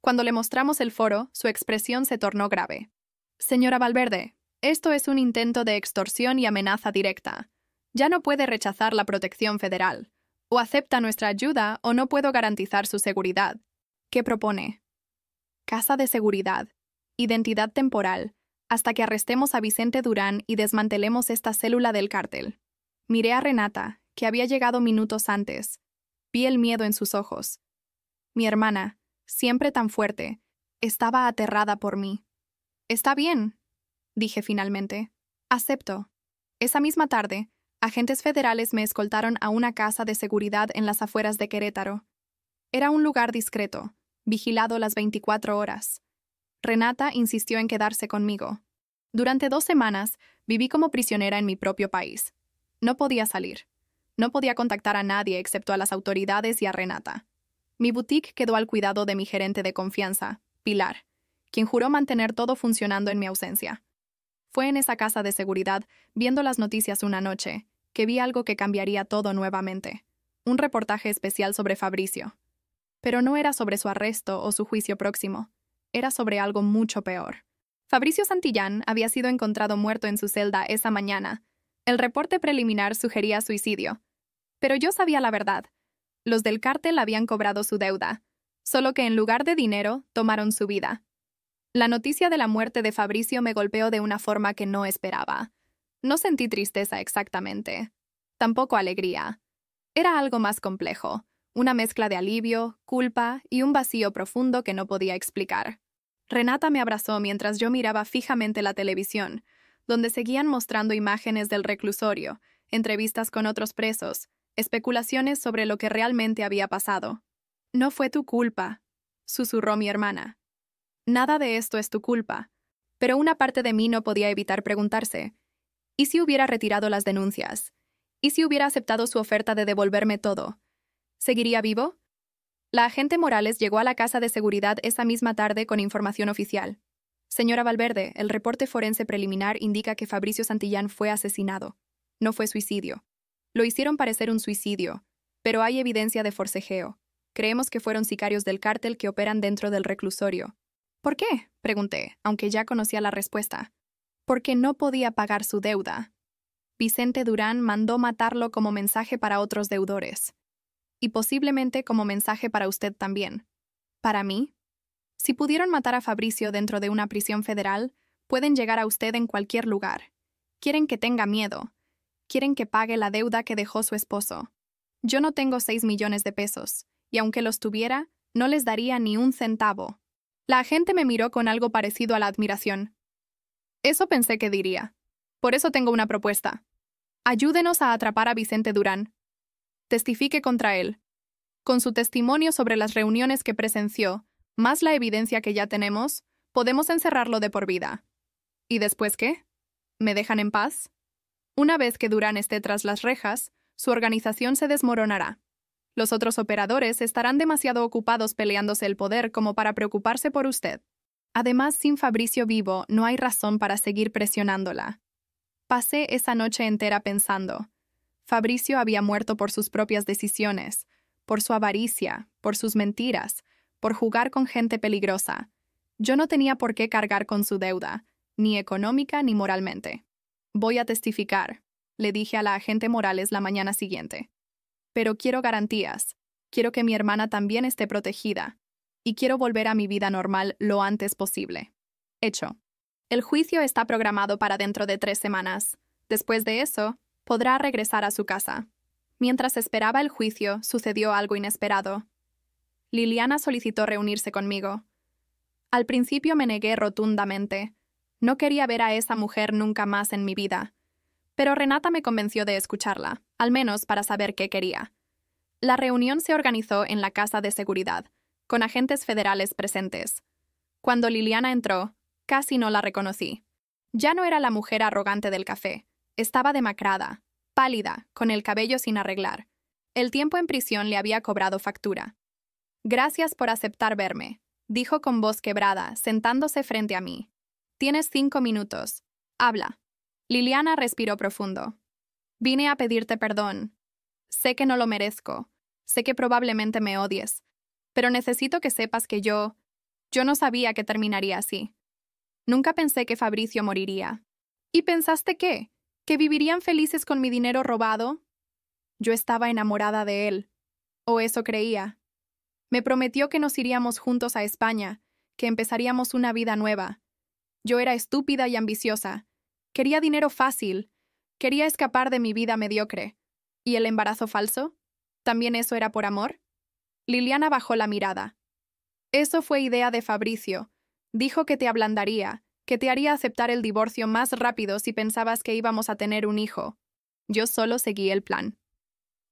Cuando le mostramos el foro, su expresión se tornó grave. Señora Valverde, esto es un intento de extorsión y amenaza directa. Ya no puede rechazar la protección federal. O acepta nuestra ayuda o no puedo garantizar su seguridad. ¿Qué propone? Casa de seguridad. Identidad temporal. Hasta que arrestemos a Vicente Durán y desmantelemos esta célula del cártel. Miré a Renata, que había llegado minutos antes. Vi el miedo en sus ojos. Mi hermana, siempre tan fuerte, estaba aterrada por mí. Está bien, dije finalmente. Acepto. Esa misma tarde, agentes federales me escoltaron a una casa de seguridad en las afueras de Querétaro. Era un lugar discreto, vigilado las 24 horas. Renata insistió en quedarse conmigo. Durante 2 semanas viví como prisionera en mi propio país. No podía salir. No podía contactar a nadie excepto a las autoridades y a Renata. Mi boutique quedó al cuidado de mi gerente de confianza, Pilar, quien juró mantener todo funcionando en mi ausencia. Fue en esa casa de seguridad, viendo las noticias una noche, que vi algo que cambiaría todo nuevamente. Un reportaje especial sobre Fabricio. Pero no era sobre su arresto o su juicio próximo. Era sobre algo mucho peor. Fabricio Santillán había sido encontrado muerto en su celda esa mañana. El reporte preliminar sugería suicidio. Pero yo sabía la verdad. Los del cártel habían cobrado su deuda, solo que en lugar de dinero, tomaron su vida. La noticia de la muerte de Fabricio me golpeó de una forma que no esperaba. No sentí tristeza exactamente. Tampoco alegría. Era algo más complejo, una mezcla de alivio, culpa y un vacío profundo que no podía explicar. Renata me abrazó mientras yo miraba fijamente la televisión, donde seguían mostrando imágenes del reclusorio, entrevistas con otros presos, especulaciones sobre lo que realmente había pasado. No fue tu culpa, susurró mi hermana. Nada de esto es tu culpa. Pero una parte de mí no podía evitar preguntarse, ¿y si hubiera retirado las denuncias? ¿Y si hubiera aceptado su oferta de devolverme todo? ¿Seguiría vivo? La agente Morales llegó a la casa de seguridad esa misma tarde con información oficial. Señora Valverde, el reporte forense preliminar indica que Fabricio Santillán fue asesinado. No fue suicidio. Lo hicieron parecer un suicidio, pero hay evidencia de forcejeo. Creemos que fueron sicarios del cártel que operan dentro del reclusorio. ¿Por qué?, pregunté, aunque ya conocía la respuesta. Porque no podía pagar su deuda. Vicente Durán mandó matarlo como mensaje para otros deudores. Y posiblemente como mensaje para usted también. ¿Para mí? Si pudieron matar a Fabricio dentro de una prisión federal, pueden llegar a usted en cualquier lugar. Quieren que tenga miedo. Quieren que pague la deuda que dejó su esposo. Yo no tengo 6 millones de pesos, y aunque los tuviera, no les daría ni un centavo. La agente me miró con algo parecido a la admiración. Eso pensé que diría. Por eso tengo una propuesta. Ayúdenos a atrapar a Vicente Durán. Testifique contra él. Con su testimonio sobre las reuniones que presenció, más la evidencia que ya tenemos, podemos encerrarlo de por vida. ¿Y después qué? ¿Me dejan en paz? Una vez que Durán esté tras las rejas, su organización se desmoronará. Los otros operadores estarán demasiado ocupados peleándose el poder como para preocuparse por usted. Además, sin Fabricio vivo, no hay razón para seguir presionándola. Pasé esa noche entera pensando. Fabricio había muerto por sus propias decisiones, por su avaricia, por sus mentiras, por jugar con gente peligrosa. Yo no tenía por qué cargar con su deuda, ni económica ni moralmente. Voy a testificar, le dije a la agente Morales la mañana siguiente. Pero quiero garantías. Quiero que mi hermana también esté protegida. Y quiero volver a mi vida normal lo antes posible. Hecho. El juicio está programado para dentro de 3 semanas. Después de eso, podrá regresar a su casa. Mientras esperaba el juicio, sucedió algo inesperado. Liliana solicitó reunirse conmigo. Al principio me negué rotundamente. No quería ver a esa mujer nunca más en mi vida. Pero Renata me convenció de escucharla, al menos para saber qué quería. La reunión se organizó en la casa de seguridad, con agentes federales presentes. Cuando Liliana entró, casi no la reconocí. Ya no era la mujer arrogante del café. Estaba demacrada, pálida, con el cabello sin arreglar. El tiempo en prisión le había cobrado factura. «Gracias por aceptar verme», dijo con voz quebrada, sentándose frente a mí. «Tienes 5 minutos. Habla». Liliana respiró profundo. «Vine a pedirte perdón. Sé que no lo merezco. Sé que probablemente me odies. Pero necesito que sepas que yo no sabía que terminaría así. Nunca pensé que Fabricio moriría. ¿Y pensaste qué? ¿Que vivirían felices con mi dinero robado? Yo estaba enamorada de él. O eso creía. Me prometió que nos iríamos juntos a España, que empezaríamos una vida nueva. Yo era estúpida y ambiciosa. Quería dinero fácil. Quería escapar de mi vida mediocre. ¿Y el embarazo falso? ¿También eso era por amor?» Liliana bajó la mirada. «Eso fue idea de Fabricio. Dijo que te ablandaría, que te haría aceptar el divorcio más rápido si pensabas que íbamos a tener un hijo. Yo solo seguí el plan».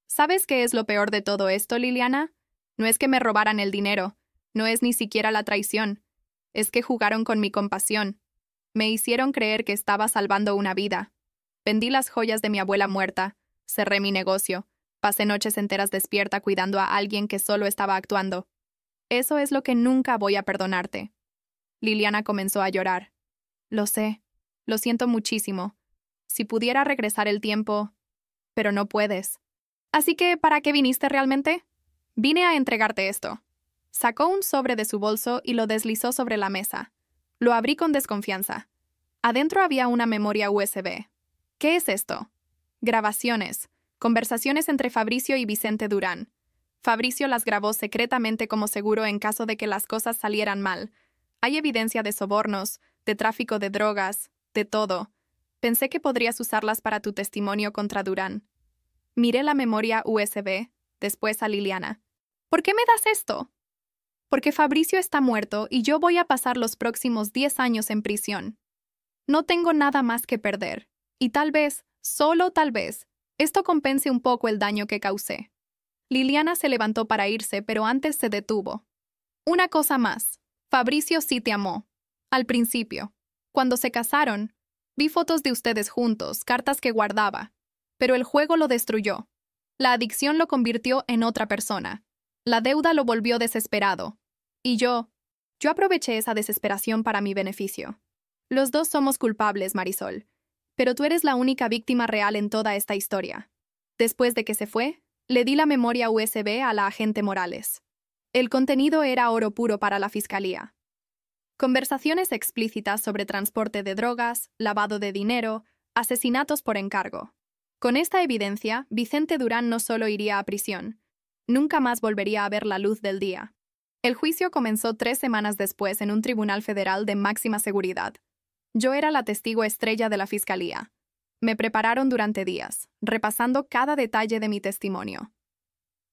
¿Sabes qué es lo peor de todo esto, Liliana? No es que me robaran el dinero, no es ni siquiera la traición. Es que jugaron con mi compasión. Me hicieron creer que estaba salvando una vida. Vendí las joyas de mi abuela muerta, cerré mi negocio, pasé noches enteras despierta cuidando a alguien que solo estaba actuando. Eso es lo que nunca voy a perdonarte». Liliana comenzó a llorar. «Lo sé, lo siento muchísimo. Si pudiera regresar el tiempo, pero no puedes. Así que, ¿para qué viniste realmente? Vine a entregarte esto». Sacó un sobre de su bolso y lo deslizó sobre la mesa. Lo abrí con desconfianza. Adentro había una memoria USB. ¿Qué es esto? Grabaciones. Conversaciones entre Fabricio y Vicente Durán. Fabricio las grabó secretamente como seguro en caso de que las cosas salieran mal. Hay evidencia de sobornos, de tráfico de drogas, de todo. Pensé que podrías usarlas para tu testimonio contra Durán. Miré la memoria USB, después a Liliana. «¿Por qué me das esto?» «Porque Fabricio está muerto y yo voy a pasar los próximos 10 años en prisión. No tengo nada más que perder. Y tal vez, solo tal vez, esto compense un poco el daño que causé». Liliana se levantó para irse, pero antes se detuvo. «Una cosa más. Fabricio sí te amó. Al principio. Cuando se casaron, vi fotos de ustedes juntos, cartas que guardaba. Pero el juego lo destruyó. La adicción lo convirtió en otra persona. La deuda lo volvió desesperado. Y yo aproveché esa desesperación para mi beneficio. Los dos somos culpables, Marisol. Pero tú eres la única víctima real en toda esta historia». Después de que se fue, le di la memoria USB a la agente Morales. El contenido era oro puro para la fiscalía. Conversaciones explícitas sobre transporte de drogas, lavado de dinero, asesinatos por encargo. Con esta evidencia, Vicente Durán no solo iría a prisión, nunca más volvería a ver la luz del día. El juicio comenzó 3 semanas después en un tribunal federal de máxima seguridad. Yo era la testigo estrella de la fiscalía. Me prepararon durante días, repasando cada detalle de mi testimonio.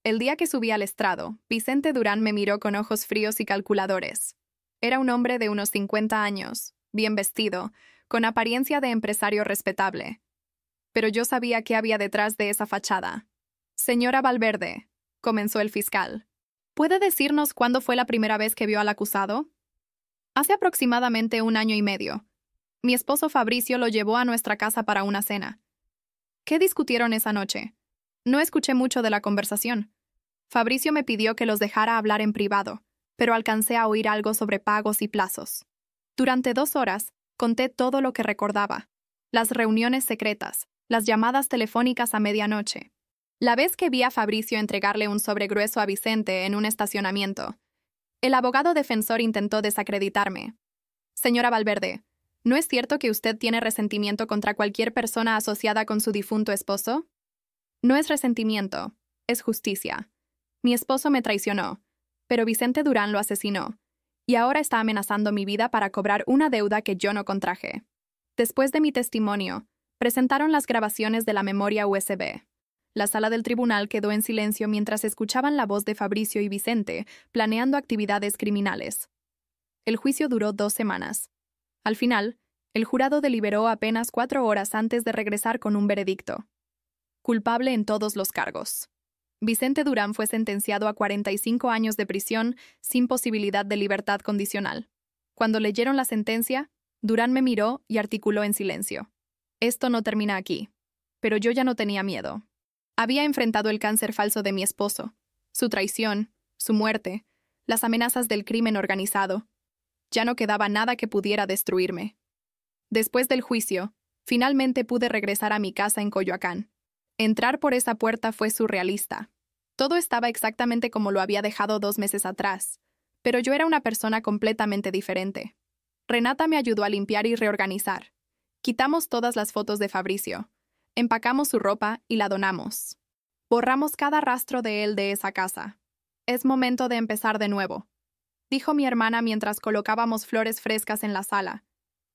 El día que subí al estrado, Vicente Durán me miró con ojos fríos y calculadores. Era un hombre de unos 50 años, bien vestido, con apariencia de empresario respetable. Pero yo sabía qué había detrás de esa fachada. «Señora Valverde», comenzó el fiscal, ¿puede decirnos cuándo fue la primera vez que vio al acusado? Hace aproximadamente 1 año y medio. Mi esposo Fabricio lo llevó a nuestra casa para una cena. ¿Qué discutieron esa noche? No escuché mucho de la conversación. Fabricio me pidió que los dejara hablar en privado, pero alcancé a oír algo sobre pagos y plazos. Durante 2 horas, conté todo lo que recordaba. Las reuniones secretas, las llamadas telefónicas a medianoche. La vez que vi a Fabricio entregarle un sobre grueso a Vicente en un estacionamiento. El abogado defensor intentó desacreditarme. «Señora Valverde, ¿no es cierto que usted tiene resentimiento contra cualquier persona asociada con su difunto esposo?» «No es resentimiento, es justicia. Mi esposo me traicionó, pero Vicente Durán lo asesinó, y ahora está amenazando mi vida para cobrar una deuda que yo no contraje». Después de mi testimonio, presentaron las grabaciones de la memoria USB. La sala del tribunal quedó en silencio mientras escuchaban la voz de Fabricio y Vicente, planeando actividades criminales. El juicio duró 2 semanas. Al final, el jurado deliberó apenas 4 horas antes de regresar con un veredicto. Culpable en todos los cargos. Vicente Durán fue sentenciado a 45 años de prisión sin posibilidad de libertad condicional. Cuando leyeron la sentencia, Durán me miró y articuló en silencio. Esto no termina aquí. Pero yo ya no tenía miedo. Había enfrentado el cáncer falso de mi esposo, su traición, su muerte, las amenazas del crimen organizado. Ya no quedaba nada que pudiera destruirme. Después del juicio, finalmente pude regresar a mi casa en Coyoacán. Entrar por esa puerta fue surrealista. Todo estaba exactamente como lo había dejado 2 meses atrás, pero yo era una persona completamente diferente. Renata me ayudó a limpiar y reorganizar. Quitamos todas las fotos de Fabricio. Empacamos su ropa y la donamos. Borramos cada rastro de él de esa casa. Es momento de empezar de nuevo, dijo mi hermana mientras colocábamos flores frescas en la sala.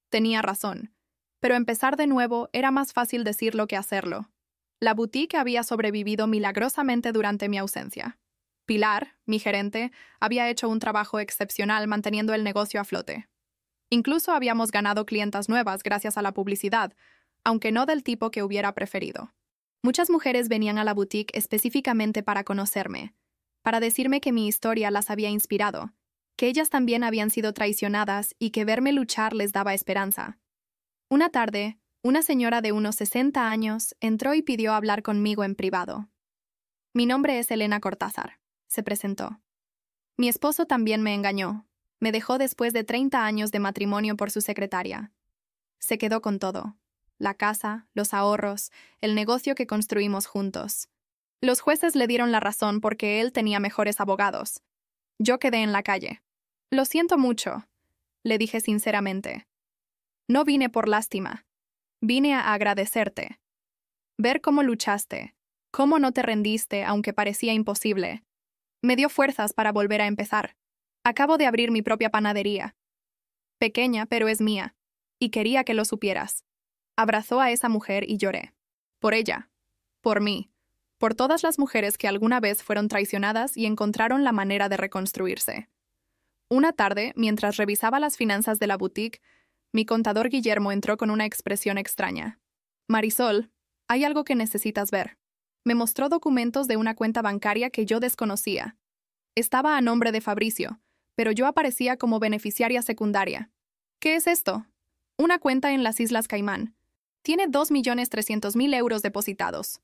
Tenía razón, pero empezar de nuevo era más fácil decirlo que hacerlo. La boutique había sobrevivido milagrosamente durante mi ausencia. Pilar, mi gerente, había hecho un trabajo excepcional manteniendo el negocio a flote. Incluso habíamos ganado clientas nuevas gracias a la publicidad, aunque no del tipo que hubiera preferido. Muchas mujeres venían a la boutique específicamente para conocerme, para decirme que mi historia las había inspirado, que ellas también habían sido traicionadas y que verme luchar les daba esperanza. Una tarde, una señora de unos 60 años entró y pidió hablar conmigo en privado. Mi nombre es Elena Cortázar, se presentó. Mi esposo también me engañó. Me dejó después de 30 años de matrimonio por su secretaria. Se quedó con todo. La casa, los ahorros, el negocio que construimos juntos. Los jueces le dieron la razón porque él tenía mejores abogados. Yo quedé en la calle. Lo siento mucho, le dije sinceramente. No vine por lástima. Vine a agradecerte. Ver cómo luchaste, cómo no te rendiste aunque parecía imposible. Me dio fuerzas para volver a empezar. Acabo de abrir mi propia panadería. Pequeña, pero es mía. Y quería que lo supieras. Abrazó a esa mujer y lloré. Por ella. Por mí. Por todas las mujeres que alguna vez fueron traicionadas y encontraron la manera de reconstruirse. Una tarde, mientras revisaba las finanzas de la boutique, mi contador Guillermo entró con una expresión extraña. Marisol, hay algo que necesitas ver. Me mostró documentos de una cuenta bancaria que yo desconocía. Estaba a nombre de Fabricio, pero yo aparecía como beneficiaria secundaria. ¿Qué es esto? Una cuenta en las Islas Caimán. Tiene 2.300.000 euros depositados.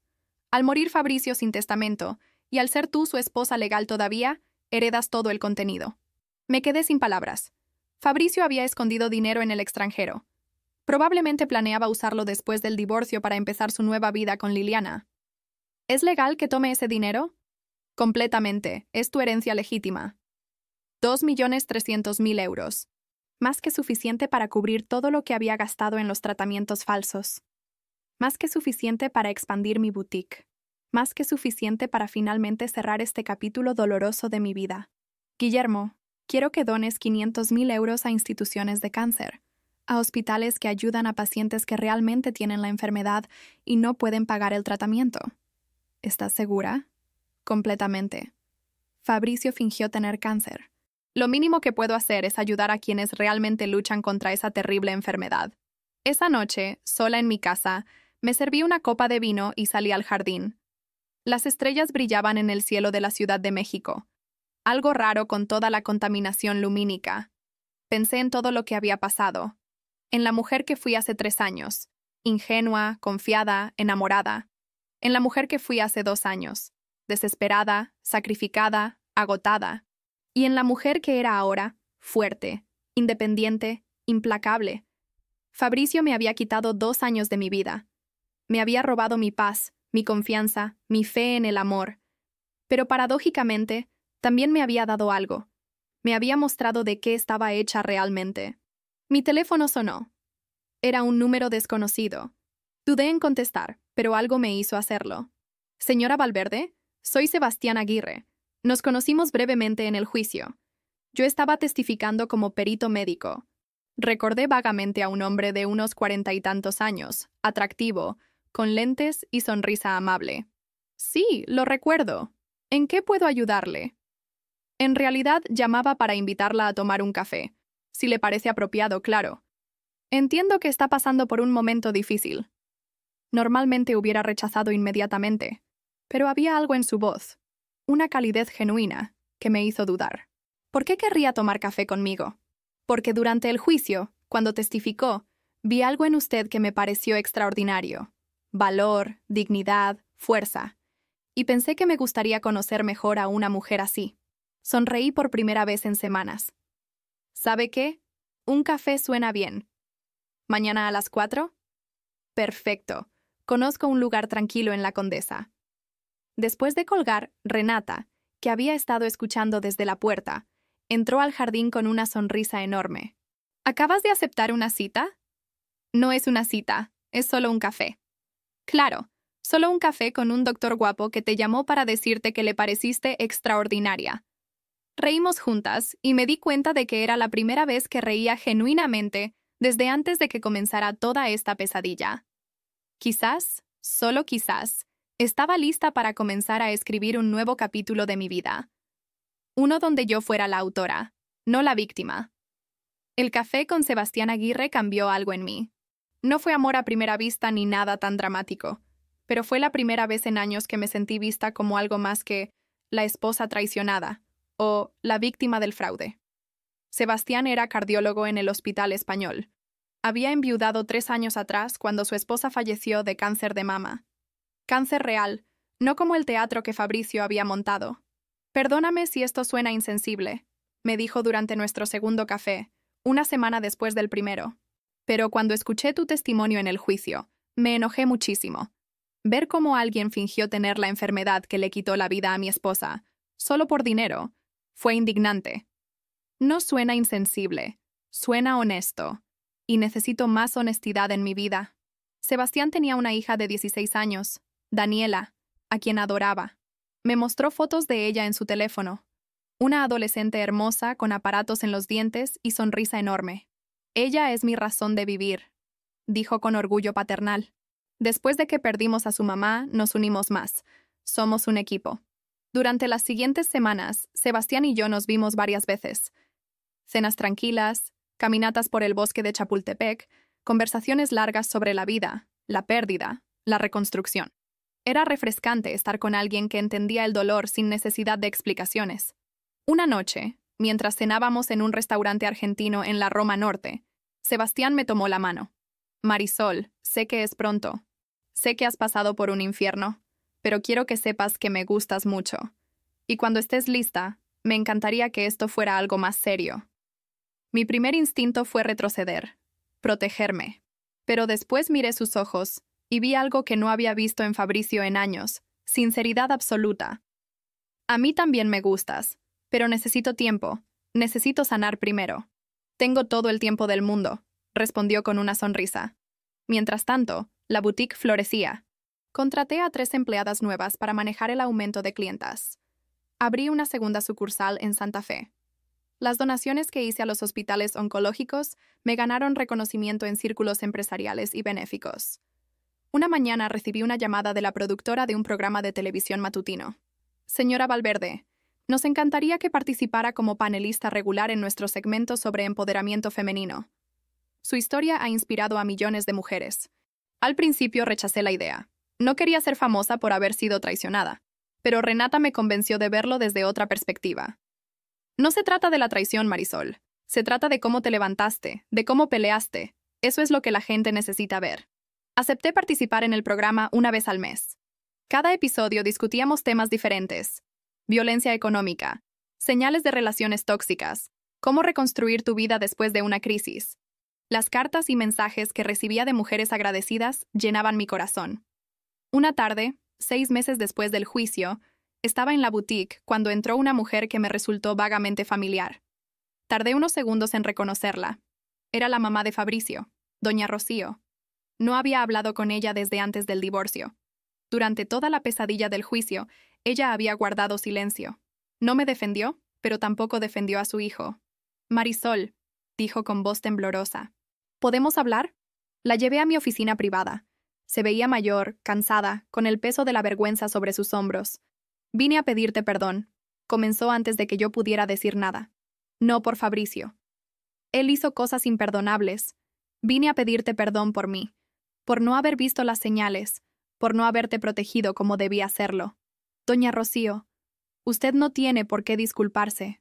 Al morir Fabricio sin testamento, y al ser tú su esposa legal todavía, heredas todo el contenido. Me quedé sin palabras. Fabricio había escondido dinero en el extranjero. Probablemente planeaba usarlo después del divorcio para empezar su nueva vida con Liliana. ¿Es legal que tome ese dinero? Completamente, es tu herencia legítima. 2.300.000 euros. Más que suficiente para cubrir todo lo que había gastado en los tratamientos falsos. Más que suficiente para expandir mi boutique. Más que suficiente para finalmente cerrar este capítulo doloroso de mi vida. Guillermo, quiero que dones 500.000 euros a instituciones de cáncer, a hospitales que ayudan a pacientes que realmente tienen la enfermedad y no pueden pagar el tratamiento. ¿Estás segura? Completamente. Fabricio fingió tener cáncer. Lo mínimo que puedo hacer es ayudar a quienes realmente luchan contra esa terrible enfermedad. Esa noche, sola en mi casa, me serví una copa de vino y salí al jardín. Las estrellas brillaban en el cielo de la Ciudad de México. Algo raro con toda la contaminación lumínica. Pensé en todo lo que había pasado. En la mujer que fui hace 3 años. Ingenua, confiada, enamorada. En la mujer que fui hace 2 años. Desesperada, sacrificada, agotada. Y en la mujer que era ahora, fuerte, independiente, implacable. Fabricio me había quitado 2 años de mi vida. Me había robado mi paz, mi confianza, mi fe en el amor. Pero paradójicamente, también me había dado algo. Me había mostrado de qué estaba hecha realmente. Mi teléfono sonó. Era un número desconocido. Dudé en contestar, pero algo me hizo hacerlo. Señora Valverde, soy Sebastián Aguirre. Nos conocimos brevemente en el juicio. Yo estaba testificando como perito médico. Recordé vagamente a un hombre de unos 40 y tantos años, atractivo, con lentes y sonrisa amable. Sí, lo recuerdo. ¿En qué puedo ayudarle? En realidad llamaba para invitarla a tomar un café, si le parece apropiado, claro. Entiendo que está pasando por un momento difícil. Normalmente hubiera rechazado inmediatamente, pero había algo en su voz, una calidez genuina, que me hizo dudar. ¿Por qué querría tomar café conmigo? Porque durante el juicio, cuando testificó, vi algo en usted que me pareció extraordinario. Valor, dignidad, fuerza. Y pensé que me gustaría conocer mejor a una mujer así. Sonreí por primera vez en semanas. ¿Sabe qué? Un café suena bien. ¿Mañana a las 4? Perfecto. Conozco un lugar tranquilo en la Condesa. Después de colgar, Renata, que había estado escuchando desde la puerta, entró al jardín con una sonrisa enorme. ¿Acabas de aceptar una cita? No es una cita, es solo un café. Claro, solo un café con un doctor guapo que te llamó para decirte que le pareciste extraordinaria. Reímos juntas y me di cuenta de que era la primera vez que reía genuinamente desde antes de que comenzara toda esta pesadilla. Quizás, solo quizás, estaba lista para comenzar a escribir un nuevo capítulo de mi vida. Uno donde yo fuera la autora, no la víctima. El café con Sebastián Aguirre cambió algo en mí. No fue amor a primera vista ni nada tan dramático, pero fue la primera vez en años que me sentí vista como algo más que la esposa traicionada o la víctima del fraude. Sebastián era cardiólogo en el Hospital Español. Había enviudado 3 años atrás cuando su esposa falleció de cáncer de mama. Cáncer real, no como el teatro que Fabricio había montado. Perdóname si esto suena insensible, me dijo durante nuestro segundo café, una semana después del primero. Pero cuando escuché tu testimonio en el juicio, me enojé muchísimo. Ver cómo alguien fingió tener la enfermedad que le quitó la vida a mi esposa, solo por dinero, fue indignante. No suena insensible, suena honesto, y necesito más honestidad en mi vida. Sebastián tenía una hija de 16 años, Daniela, a quien adoraba. Me mostró fotos de ella en su teléfono. Una adolescente hermosa con aparatos en los dientes y sonrisa enorme. Ella es mi razón de vivir, dijo con orgullo paternal. Después de que perdimos a su mamá, nos unimos más. Somos un equipo. Durante las siguientes semanas, Sebastián y yo nos vimos varias veces. Cenas tranquilas, caminatas por el bosque de Chapultepec, conversaciones largas sobre la vida, la pérdida, la reconstrucción. Era refrescante estar con alguien que entendía el dolor sin necesidad de explicaciones. Una noche, mientras cenábamos en un restaurante argentino en la Roma Norte, Sebastián me tomó la mano. Marisol, sé que es pronto. Sé que has pasado por un infierno, pero quiero que sepas que me gustas mucho. Y cuando estés lista, me encantaría que esto fuera algo más serio. Mi primer instinto fue retroceder, protegerme. Pero después miré sus ojos y vi algo que no había visto en Fabricio en años, sinceridad absoluta. A mí también me gustas, pero necesito tiempo, necesito sanar primero. Tengo todo el tiempo del mundo, respondió con una sonrisa. Mientras tanto, la boutique florecía. Contraté a 3 empleadas nuevas para manejar el aumento de clientas. Abrí una segunda sucursal en Santa Fe. Las donaciones que hice a los hospitales oncológicos me ganaron reconocimiento en círculos empresariales y benéficos. Una mañana recibí una llamada de la productora de un programa de televisión matutino. Señora Valverde, nos encantaría que participara como panelista regular en nuestro segmento sobre empoderamiento femenino. Su historia ha inspirado a millones de mujeres. Al principio rechacé la idea. No quería ser famosa por haber sido traicionada, pero Renata me convenció de verlo desde otra perspectiva. No se trata de la traición, Marisol. Se trata de cómo te levantaste, de cómo peleaste. Eso es lo que la gente necesita ver. Acepté participar en el programa una vez al mes. Cada episodio discutíamos temas diferentes. Violencia económica, señales de relaciones tóxicas, cómo reconstruir tu vida después de una crisis. Las cartas y mensajes que recibía de mujeres agradecidas llenaban mi corazón. Una tarde, 6 meses después del juicio, estaba en la boutique cuando entró una mujer que me resultó vagamente familiar. Tardé unos segundos en reconocerla. Era la mamá de Fabricio, doña Rocío. No había hablado con ella desde antes del divorcio. Durante toda la pesadilla del juicio, ella había guardado silencio. No me defendió, pero tampoco defendió a su hijo. Marisol, dijo con voz temblorosa. ¿Podemos hablar? La llevé a mi oficina privada. Se veía mayor, cansada, con el peso de la vergüenza sobre sus hombros. Vine a pedirte perdón. Comenzó antes de que yo pudiera decir nada. No por Fabricio. Él hizo cosas imperdonables. Vine a pedirte perdón por mí, por no haber visto las señales, por no haberte protegido como debía hacerlo. Doña Rocío, usted no tiene por qué disculparse.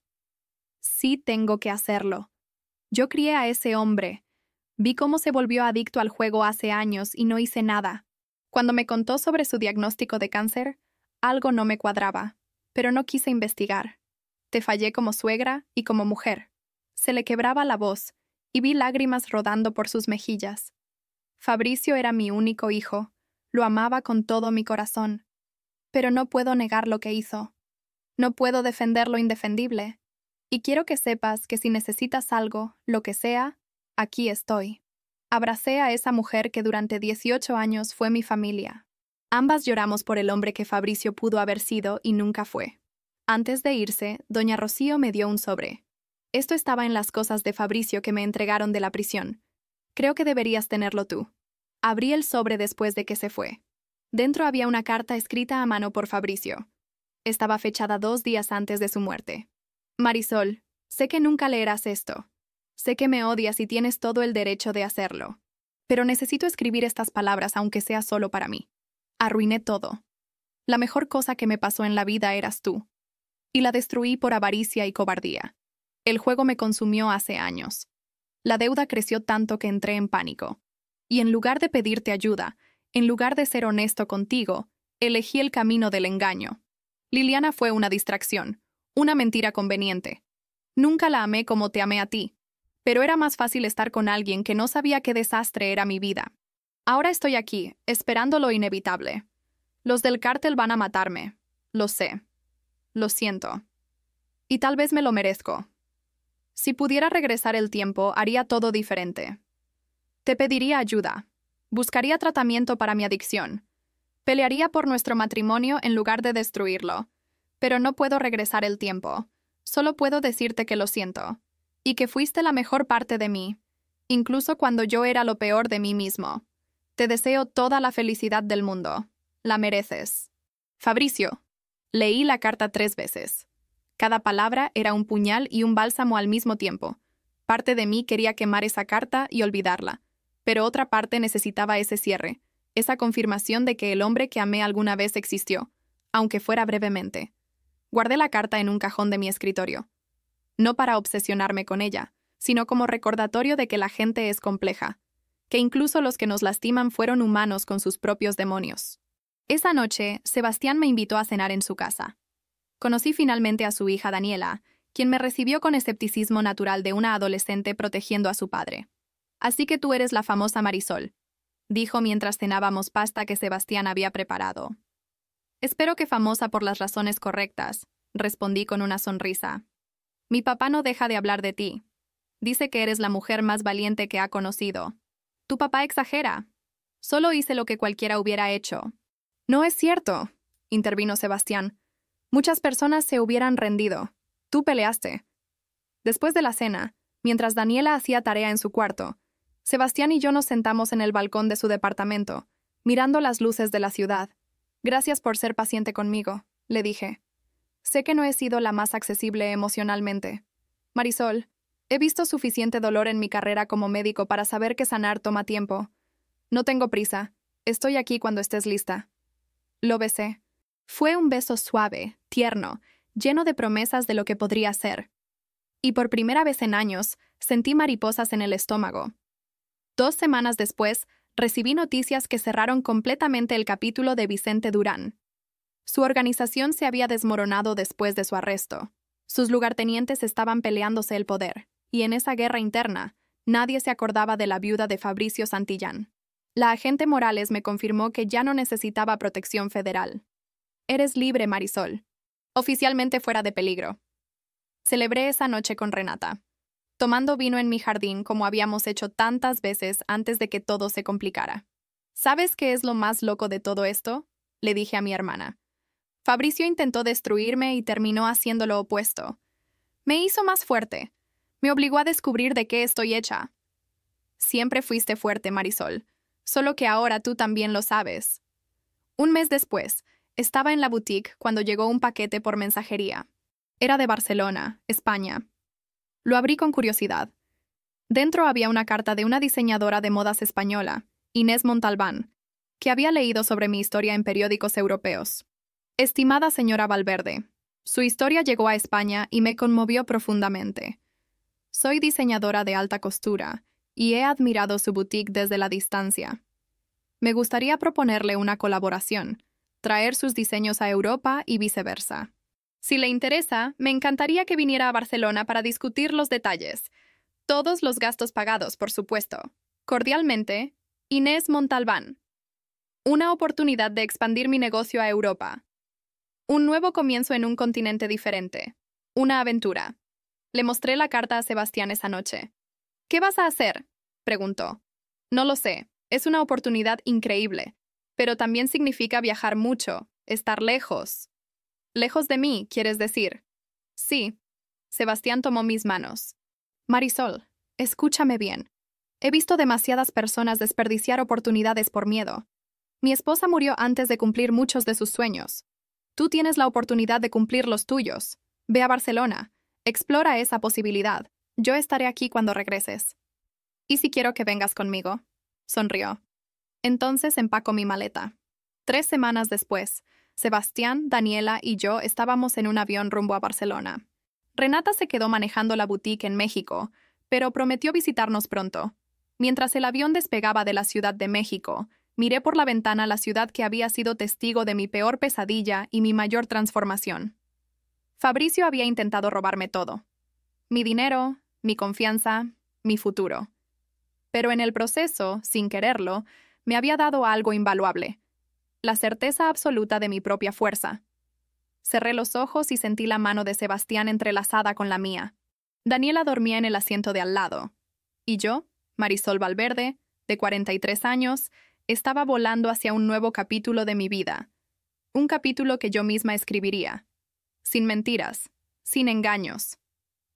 Sí tengo que hacerlo. Yo crié a ese hombre. Vi cómo se volvió adicto al juego hace años y no hice nada. Cuando me contó sobre su diagnóstico de cáncer, algo no me cuadraba, pero no quise investigar. Te fallé como suegra y como mujer. Se le quebraba la voz, y vi lágrimas rodando por sus mejillas. Fabricio era mi único hijo. Lo amaba con todo mi corazón. Pero no puedo negar lo que hizo. No puedo defender lo indefendible. Y quiero que sepas que si necesitas algo, lo que sea, aquí estoy. Abracé a esa mujer que durante 18 años fue mi familia. Ambas lloramos por el hombre que Fabricio pudo haber sido y nunca fue. Antes de irse, doña Rocío me dio un sobre. Esto estaba en las cosas de Fabricio que me entregaron de la prisión. Creo que deberías tenerlo tú. Abrí el sobre después de que se fue. Dentro había una carta escrita a mano por Fabricio. Estaba fechada 2 días antes de su muerte. Marisol, sé que nunca leerás esto. Sé que me odias y tienes todo el derecho de hacerlo. Pero necesito escribir estas palabras aunque sea solo para mí. Arruiné todo. La mejor cosa que me pasó en la vida eras tú. Y la destruí por avaricia y cobardía. El juego me consumió hace años. La deuda creció tanto que entré en pánico. Y en lugar de pedirte ayuda, en lugar de ser honesto contigo, elegí el camino del engaño. Liliana fue una distracción, una mentira conveniente. Nunca la amé como te amé a ti, pero era más fácil estar con alguien que no sabía qué desastre era mi vida. Ahora estoy aquí, esperando lo inevitable. Los del cártel van a matarme. Lo sé. Lo siento. Y tal vez me lo merezco. Si pudiera regresar el tiempo, haría todo diferente. Te pediría ayuda. Buscaría tratamiento para mi adicción. Pelearía por nuestro matrimonio en lugar de destruirlo. Pero no puedo regresar el tiempo. Solo puedo decirte que lo siento. Y que fuiste la mejor parte de mí, incluso cuando yo era lo peor de mí mismo. Te deseo toda la felicidad del mundo. La mereces. Fabricio. Leí la carta 3 veces. Cada palabra era un puñal y un bálsamo al mismo tiempo. Parte de mí quería quemar esa carta y olvidarla, pero otra parte necesitaba ese cierre, esa confirmación de que el hombre que amé alguna vez existió, aunque fuera brevemente. Guardé la carta en un cajón de mi escritorio. No para obsesionarme con ella, sino como recordatorio de que la gente es compleja, que incluso los que nos lastiman fueron humanos con sus propios demonios. Esa noche, Sebastián me invitó a cenar en su casa. Conocí finalmente a su hija Daniela, quien me recibió con escepticismo natural de una adolescente protegiendo a su padre. «Así que tú eres la famosa Marisol», dijo mientras cenábamos pasta que Sebastián había preparado. «Espero que famosa por las razones correctas», respondí con una sonrisa. «Mi papá no deja de hablar de ti. Dice que eres la mujer más valiente que ha conocido. Tu papá exagera. Solo hice lo que cualquiera hubiera hecho». «No es cierto», intervino Sebastián. «Muchas personas se hubieran rendido. Tú peleaste». Después de la cena, mientras Daniela hacía tarea en su cuarto, Sebastián y yo nos sentamos en el balcón de su departamento, mirando las luces de la ciudad. «Gracias por ser paciente conmigo», le dije. «Sé que no he sido la más accesible emocionalmente. Marisol, he visto suficiente dolor en mi carrera como médico para saber que sanar toma tiempo. No tengo prisa. Estoy aquí cuando estés lista». Lo besé. Fue un beso suave, tierno, lleno de promesas de lo que podría ser. Y por primera vez en años, sentí mariposas en el estómago. 2 semanas después, recibí noticias que cerraron completamente el capítulo de Vicente Durán. Su organización se había desmoronado después de su arresto. Sus lugartenientes estaban peleándose el poder, y en esa guerra interna, nadie se acordaba de la viuda de Fabricio Santillán. La agente Morales me confirmó que ya no necesitaba protección federal. «Eres libre, Marisol. Oficialmente fuera de peligro». Celebré esa noche con Renata, tomando vino en mi jardín como habíamos hecho tantas veces antes de que todo se complicara. «¿Sabes qué es lo más loco de todo esto?», le dije a mi hermana. «Fabricio intentó destruirme y terminó haciendo lo opuesto. Me hizo más fuerte. Me obligó a descubrir de qué estoy hecha». «Siempre fuiste fuerte, Marisol. Solo que ahora tú también lo sabes. Un mes después, estaba en la boutique cuando llegó un paquete por mensajería. Era de Barcelona, España. Lo abrí con curiosidad. Dentro había una carta de una diseñadora de modas española, Inés Montalbán, que había leído sobre mi historia en periódicos europeos. Estimada señora Valverde, su historia llegó a España y me conmovió profundamente. Soy diseñadora de alta costura y he admirado su boutique desde la distancia. Me gustaría proponerle una colaboración, traer sus diseños a Europa y viceversa. Si le interesa, me encantaría que viniera a Barcelona para discutir los detalles. Todos los gastos pagados, por supuesto. Cordialmente, Inés Montalbán. Una oportunidad de expandir mi negocio a Europa. Un nuevo comienzo en un continente diferente. Una aventura. Le mostré la carta a Sebastián esa noche. ¿Qué vas a hacer?, preguntó. No lo sé. Es una oportunidad increíble, pero también significa viajar mucho, estar lejos. ¿Lejos de mí, quieres decir? Sí. Sebastián tomó mis manos. Marisol, escúchame bien. He visto demasiadas personas desperdiciar oportunidades por miedo. Mi esposa murió antes de cumplir muchos de sus sueños. Tú tienes la oportunidad de cumplir los tuyos. Ve a Barcelona. Explora esa posibilidad. Yo estaré aquí cuando regreses. ¿Y si quiero que vengas conmigo? Sonrió. Entonces empaco mi maleta. 3 semanas después, Sebastián, Daniela y yo estábamos en un avión rumbo a Barcelona. Renata se quedó manejando la boutique en México, pero prometió visitarnos pronto. Mientras el avión despegaba de la Ciudad de México, miré por la ventana la ciudad que había sido testigo de mi peor pesadilla y mi mayor transformación. Fabricio había intentado robarme todo. Mi dinero, mi confianza, mi futuro. Pero en el proceso, sin quererlo, me había dado algo invaluable: la certeza absoluta de mi propia fuerza. Cerré los ojos y sentí la mano de Sebastián entrelazada con la mía. Daniela dormía en el asiento de al lado. Y yo, Marisol Valverde, de 43 años, estaba volando hacia un nuevo capítulo de mi vida. Un capítulo que yo misma escribiría. Sin mentiras, sin engaños.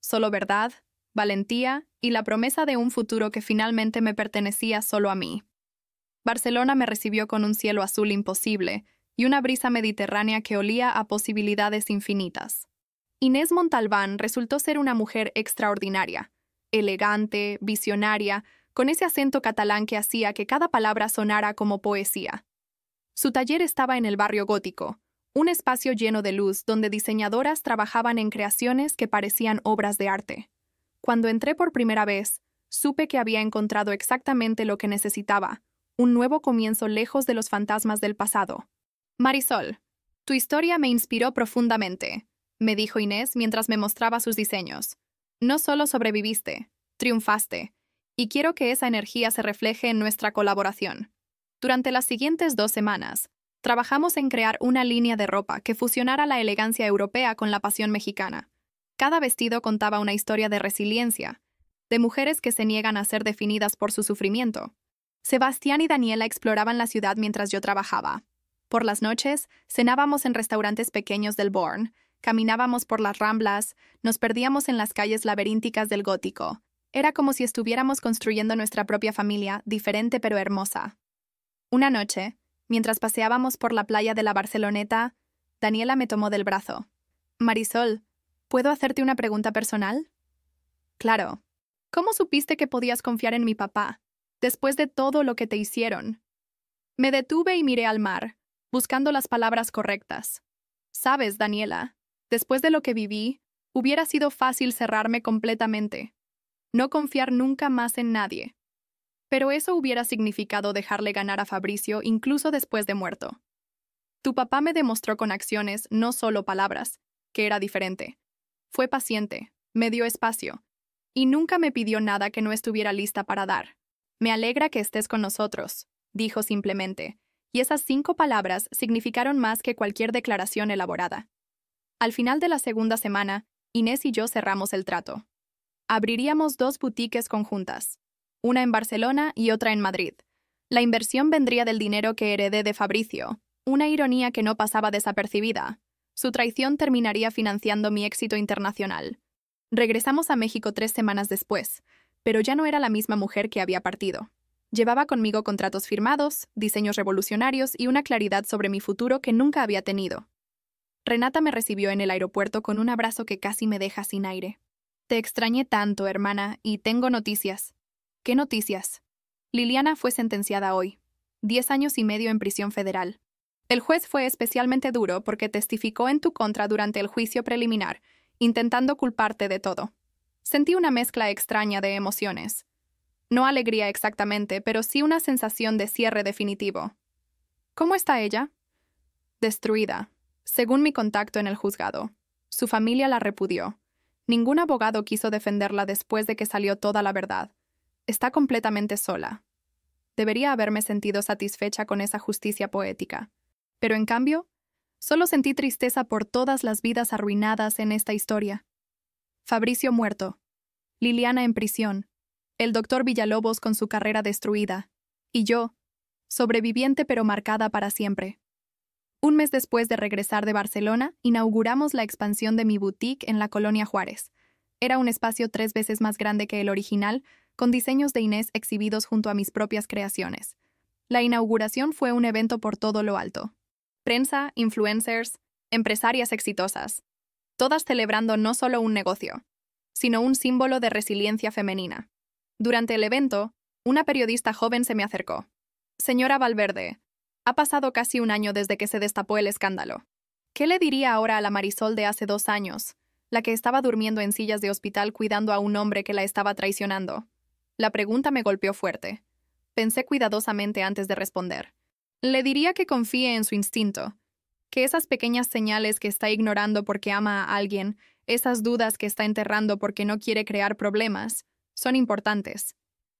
Solo verdad, valentía y la promesa de un futuro que finalmente me pertenecía solo a mí. Barcelona me recibió con un cielo azul imposible y una brisa mediterránea que olía a posibilidades infinitas. Inés Montalbán resultó ser una mujer extraordinaria, elegante, visionaria, con ese acento catalán que hacía que cada palabra sonara como poesía. Su taller estaba en el barrio gótico, un espacio lleno de luz donde diseñadoras trabajaban en creaciones que parecían obras de arte. Cuando entré por primera vez, supe que había encontrado exactamente lo que necesitaba: un nuevo comienzo lejos de los fantasmas del pasado. Marisol, tu historia me inspiró profundamente, me dijo Inés mientras me mostraba sus diseños. No solo sobreviviste, triunfaste, y quiero que esa energía se refleje en nuestra colaboración. Durante las siguientes 2 semanas, trabajamos en crear una línea de ropa que fusionara la elegancia europea con la pasión mexicana. Cada vestido contaba una historia de resiliencia, de mujeres que se niegan a ser definidas por su sufrimiento. Sebastián y Daniela exploraban la ciudad mientras yo trabajaba. Por las noches, cenábamos en restaurantes pequeños del Born, caminábamos por las Ramblas, nos perdíamos en las calles laberínticas del Gótico. Era como si estuviéramos construyendo nuestra propia familia, diferente pero hermosa. Una noche, mientras paseábamos por la playa de la Barceloneta, Daniela me tomó del brazo. Marisol, ¿puedo hacerte una pregunta personal? Claro. ¿Cómo supiste que podías confiar en mi papá, después de todo lo que te hicieron? Me detuve y miré al mar, buscando las palabras correctas. Sabes, Daniela, después de lo que viví, hubiera sido fácil cerrarme completamente, no confiar nunca más en nadie. Pero eso hubiera significado dejarle ganar a Fabricio incluso después de muerto. Tu papá me demostró con acciones, no solo palabras, que era diferente. Fue paciente, me dio espacio, y nunca me pidió nada que no estuviera lista para dar. Me alegra que estés con nosotros, dijo simplemente, y esas 5 palabras significaron más que cualquier declaración elaborada. Al final de la segunda semana, Inés y yo cerramos el trato. Abriríamos 2 boutiques conjuntas, una en Barcelona y otra en Madrid. La inversión vendría del dinero que heredé de Fabricio, una ironía que no pasaba desapercibida. Su traición terminaría financiando mi éxito internacional. Regresamos a México 3 semanas después, pero ya no era la misma mujer que había partido. Llevaba conmigo contratos firmados, diseños revolucionarios y una claridad sobre mi futuro que nunca había tenido. Renata me recibió en el aeropuerto con un abrazo que casi me deja sin aire. Te extrañé tanto, hermana, y tengo noticias. ¿Qué noticias? Liliana fue sentenciada hoy. 10 años y medio en prisión federal. El juez fue especialmente duro porque testificó en tu contra durante el juicio preliminar, intentando culparte de todo. Sentí una mezcla extraña de emociones. No alegría exactamente, pero sí una sensación de cierre definitivo. ¿Cómo está ella? Destruida, según mi contacto en el juzgado. Su familia la repudió. Ningún abogado quiso defenderla después de que salió toda la verdad. Está completamente sola. Debería haberme sentido satisfecha con esa justicia poética. Pero en cambio, solo sentí tristeza por todas las vidas arruinadas en esta historia. Fabricio muerto. Liliana en prisión. El doctor Villalobos con su carrera destruida. Y yo, sobreviviente pero marcada para siempre. Un mes después de regresar de Barcelona, inauguramos la expansión de mi boutique en la Colonia Juárez. Era un espacio 3 veces más grande que el original, con diseños de Inés exhibidos junto a mis propias creaciones. La inauguración fue un evento por todo lo alto. Prensa, influencers, empresarias exitosas. Todas celebrando no solo un negocio, sino un símbolo de resiliencia femenina. Durante el evento, una periodista joven se me acercó. Señora Valverde, ha pasado casi un año desde que se destapó el escándalo. ¿Qué le diría ahora a la Marisol de hace 2 años, la que estaba durmiendo en sillas de hospital cuidando a un hombre que la estaba traicionando? La pregunta me golpeó fuerte. Pensé cuidadosamente antes de responder. Le diría que confíe en su instinto, que esas pequeñas señales que está ignorando porque ama a alguien, esas dudas que está enterrando porque no quiere crear problemas, son importantes.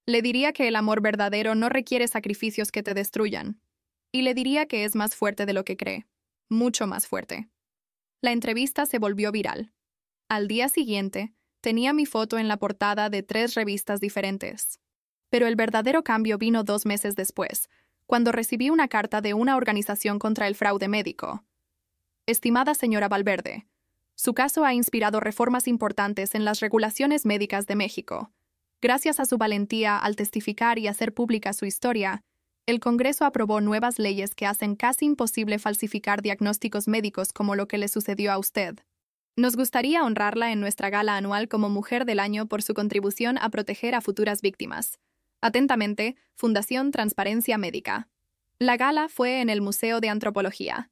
Le diría que el amor verdadero no requiere sacrificios que te destruyan. Y le diría que es más fuerte de lo que cree. Mucho más fuerte. La entrevista se volvió viral. Al día siguiente, tenía mi foto en la portada de 3 revistas diferentes. Pero el verdadero cambio vino 2 meses después, cuando recibí una carta de una organización contra el fraude médico. Estimada señora Valverde, su caso ha inspirado reformas importantes en las regulaciones médicas de México. Gracias a su valentía al testificar y hacer pública su historia, el Congreso aprobó nuevas leyes que hacen casi imposible falsificar diagnósticos médicos como lo que le sucedió a usted. Nos gustaría honrarla en nuestra gala anual como Mujer del Año por su contribución a proteger a futuras víctimas. Atentamente, Fundación Transparencia Médica. La gala fue en el Museo de Antropología.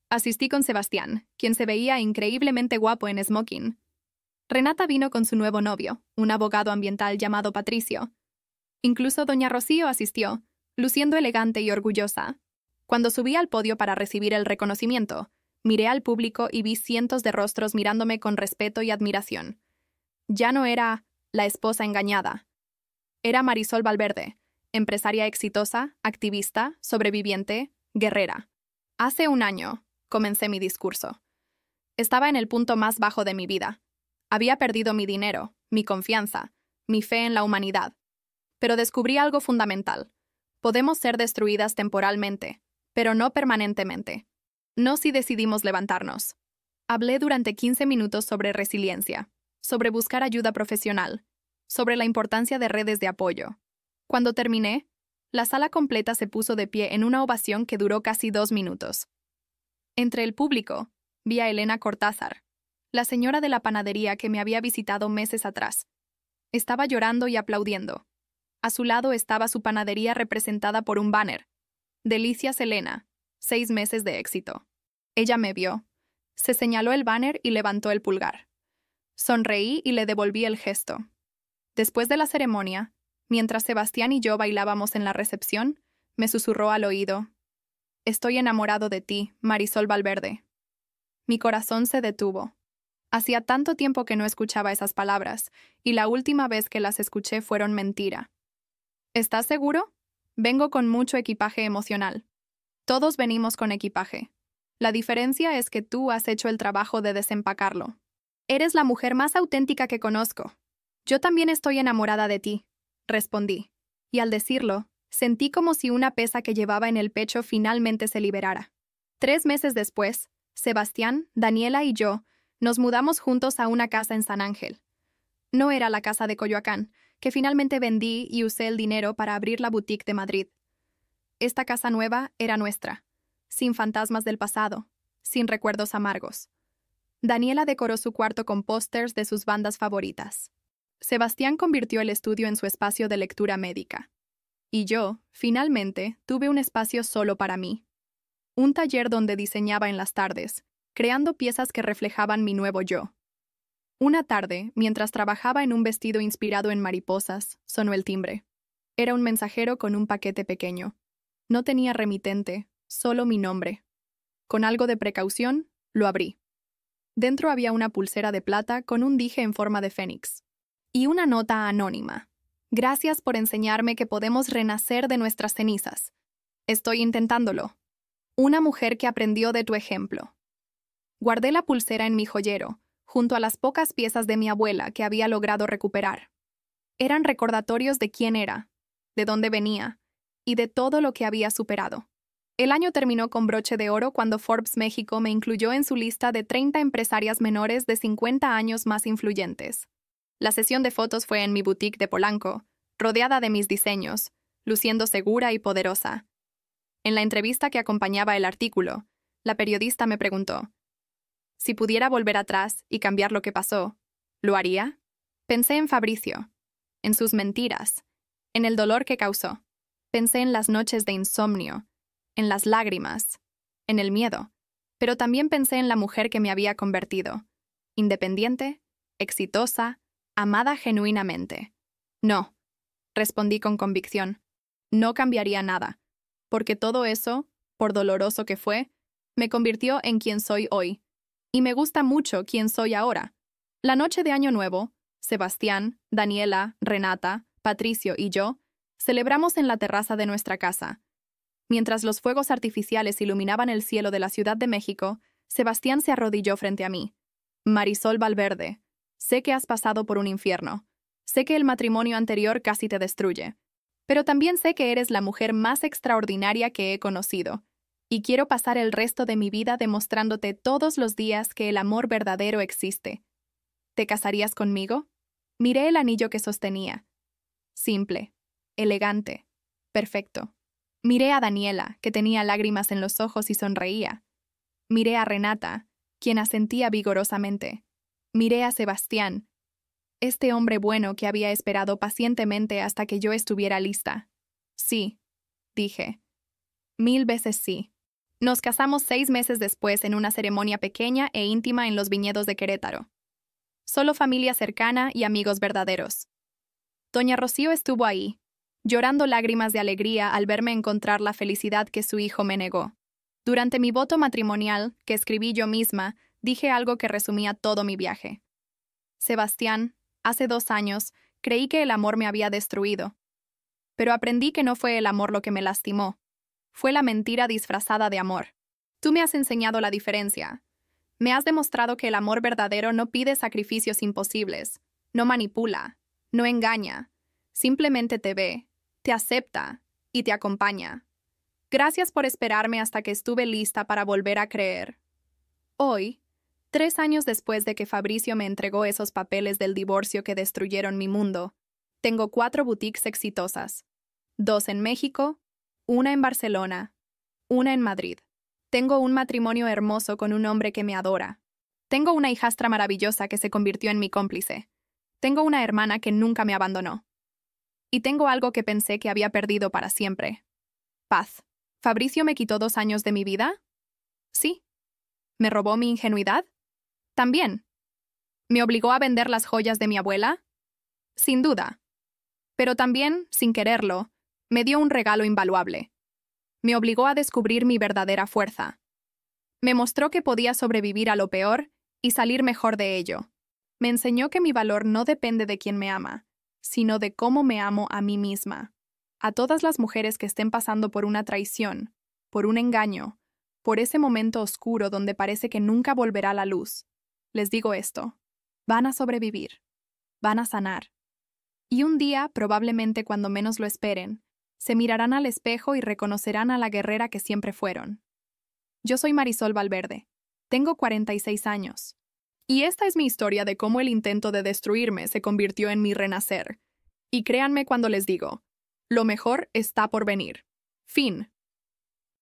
Asistí con Sebastián, quien se veía increíblemente guapo en smoking. Renata vino con su nuevo novio, un abogado ambiental llamado Patricio. Incluso doña Rocío asistió, luciendo elegante y orgullosa. Cuando subí al podio para recibir el reconocimiento, miré al público y vi cientos de rostros mirándome con respeto y admiración. Ya no era la esposa engañada. Era Marisol Valverde, empresaria exitosa, activista, sobreviviente, guerrera. Hace un año, comencé mi discurso. Estaba en el punto más bajo de mi vida. Había perdido mi dinero, mi confianza, mi fe en la humanidad. Pero descubrí algo fundamental. Podemos ser destruidas temporalmente, pero no permanentemente. No si decidimos levantarnos. Hablé durante 15 minutos sobre resiliencia, sobre buscar ayuda profesional, sobre la importancia de redes de apoyo. Cuando terminé, la sala completa se puso de pie en una ovación que duró casi 2 minutos. Entre el público, vi a Elena Cortázar, la señora de la panadería que me había visitado meses atrás. Estaba llorando y aplaudiendo. A su lado estaba su panadería representada por un banner. Delicias Elena, 6 meses de éxito. Ella me vio. Se señaló el banner y levantó el pulgar. Sonreí y le devolví el gesto. Después de la ceremonia, mientras Sebastián y yo bailábamos en la recepción, me susurró al oído: «Estoy enamorado de ti, Marisol Valverde». Mi corazón se detuvo. Hacía tanto tiempo que no escuchaba esas palabras, y la última vez que las escuché fueron mentira. ¿Estás seguro? Vengo con mucho equipaje emocional. Todos venimos con equipaje. La diferencia es que tú has hecho el trabajo de desempacarlo. Eres la mujer más auténtica que conozco. Yo también estoy enamorada de ti, respondí. Y al decirlo, sentí como si una pesa que llevaba en el pecho finalmente se liberara. 3 meses después, Sebastián, Daniela y yo nos mudamos juntos a una casa en San Ángel. No era la casa de Coyoacán, que finalmente vendí y usé el dinero para abrir la boutique de Madrid. Esta casa nueva era nuestra, sin fantasmas del pasado, sin recuerdos amargos. Daniela decoró su cuarto con pósters de sus bandas favoritas. Sebastián convirtió el estudio en su espacio de lectura médica. Y yo, finalmente, tuve un espacio solo para mí. Un taller donde diseñaba en las tardes, creando piezas que reflejaban mi nuevo yo. Una tarde, mientras trabajaba en un vestido inspirado en mariposas, sonó el timbre. Era un mensajero con un paquete pequeño. No tenía remitente, solo mi nombre. Con algo de precaución, lo abrí. Dentro había una pulsera de plata con un dije en forma de fénix. Y una nota anónima. Gracias por enseñarme que podemos renacer de nuestras cenizas. Estoy intentándolo. Una mujer que aprendió de tu ejemplo. Guardé la pulsera en mi joyero, junto a las pocas piezas de mi abuela que había logrado recuperar. Eran recordatorios de quién era, de dónde venía, y de todo lo que había superado. El año terminó con broche de oro cuando Forbes México me incluyó en su lista de 30 empresarias menores de 50 años más influyentes. La sesión de fotos fue en mi boutique de Polanco, rodeada de mis diseños, luciendo segura y poderosa. En la entrevista que acompañaba el artículo, la periodista me preguntó: si pudiera volver atrás y cambiar lo que pasó, ¿lo haría? Pensé en Fabricio, en sus mentiras, en el dolor que causó. Pensé en las noches de insomnio, en las lágrimas, en el miedo, pero también pensé en la mujer que me había convertido, independiente, exitosa, amada genuinamente. No, respondí con convicción, no cambiaría nada, porque todo eso, por doloroso que fue, me convirtió en quien soy hoy. Y me gusta mucho quién soy ahora. La noche de Año Nuevo, Sebastián, Daniela, Renata, Patricio y yo celebramos en la terraza de nuestra casa. Mientras los fuegos artificiales iluminaban el cielo de la Ciudad de México, Sebastián se arrodilló frente a mí. Marisol Valverde, sé que has pasado por un infierno. Sé que el matrimonio anterior casi te destruye. Pero también sé que eres la mujer más extraordinaria que he conocido. Y quiero pasar el resto de mi vida demostrándote todos los días que el amor verdadero existe. ¿Te casarías conmigo? Miré el anillo que sostenía. Simple, elegante, perfecto. Miré a Daniela, que tenía lágrimas en los ojos y sonreía. Miré a Renata, quien asentía vigorosamente. Miré a Sebastián, este hombre bueno que había esperado pacientemente hasta que yo estuviera lista. Sí, dije. 1000 veces sí. Nos casamos 6 meses después en una ceremonia pequeña e íntima en los viñedos de Querétaro. Solo familia cercana y amigos verdaderos. Doña Rocío estuvo ahí, llorando lágrimas de alegría al verme encontrar la felicidad que su hijo me negó. Durante mi voto matrimonial, que escribí yo misma, dije algo que resumía todo mi viaje. Sebastián, hace 2 años, creí que el amor me había destruido. Pero aprendí que no fue el amor lo que me lastimó. Fue la mentira disfrazada de amor. Tú me has enseñado la diferencia. Me has demostrado que el amor verdadero no pide sacrificios imposibles, no manipula, no engaña, simplemente te ve, te acepta y te acompaña. Gracias por esperarme hasta que estuve lista para volver a creer. Hoy, 3 años después de que Fabricio me entregó esos papeles del divorcio que destruyeron mi mundo, tengo 4 boutiques exitosas, 2 en México, 1 en Barcelona, 1 en Madrid. Tengo un matrimonio hermoso con un hombre que me adora. Tengo una hijastra maravillosa que se convirtió en mi cómplice. Tengo una hermana que nunca me abandonó. Y tengo algo que pensé que había perdido para siempre. Paz. ¿Fabricio me quitó 2 años de mi vida? Sí. ¿Me robó mi ingenuidad? También. ¿Me obligó a vender las joyas de mi abuela? Sin duda. Pero también, sin quererlo, me dio un regalo invaluable. Me obligó a descubrir mi verdadera fuerza. Me mostró que podía sobrevivir a lo peor y salir mejor de ello. Me enseñó que mi valor no depende de quien me ama, sino de cómo me amo a mí misma. A todas las mujeres que estén pasando por una traición, por un engaño, por ese momento oscuro donde parece que nunca volverá la luz, les digo esto: van a sobrevivir, van a sanar. Y un día, probablemente cuando menos lo esperen, se mirarán al espejo y reconocerán a la guerrera que siempre fueron. Yo soy Marisol Valverde. Tengo 46 años. Y esta es mi historia de cómo el intento de destruirme se convirtió en mi renacer. Y créanme cuando les digo, lo mejor está por venir. Fin.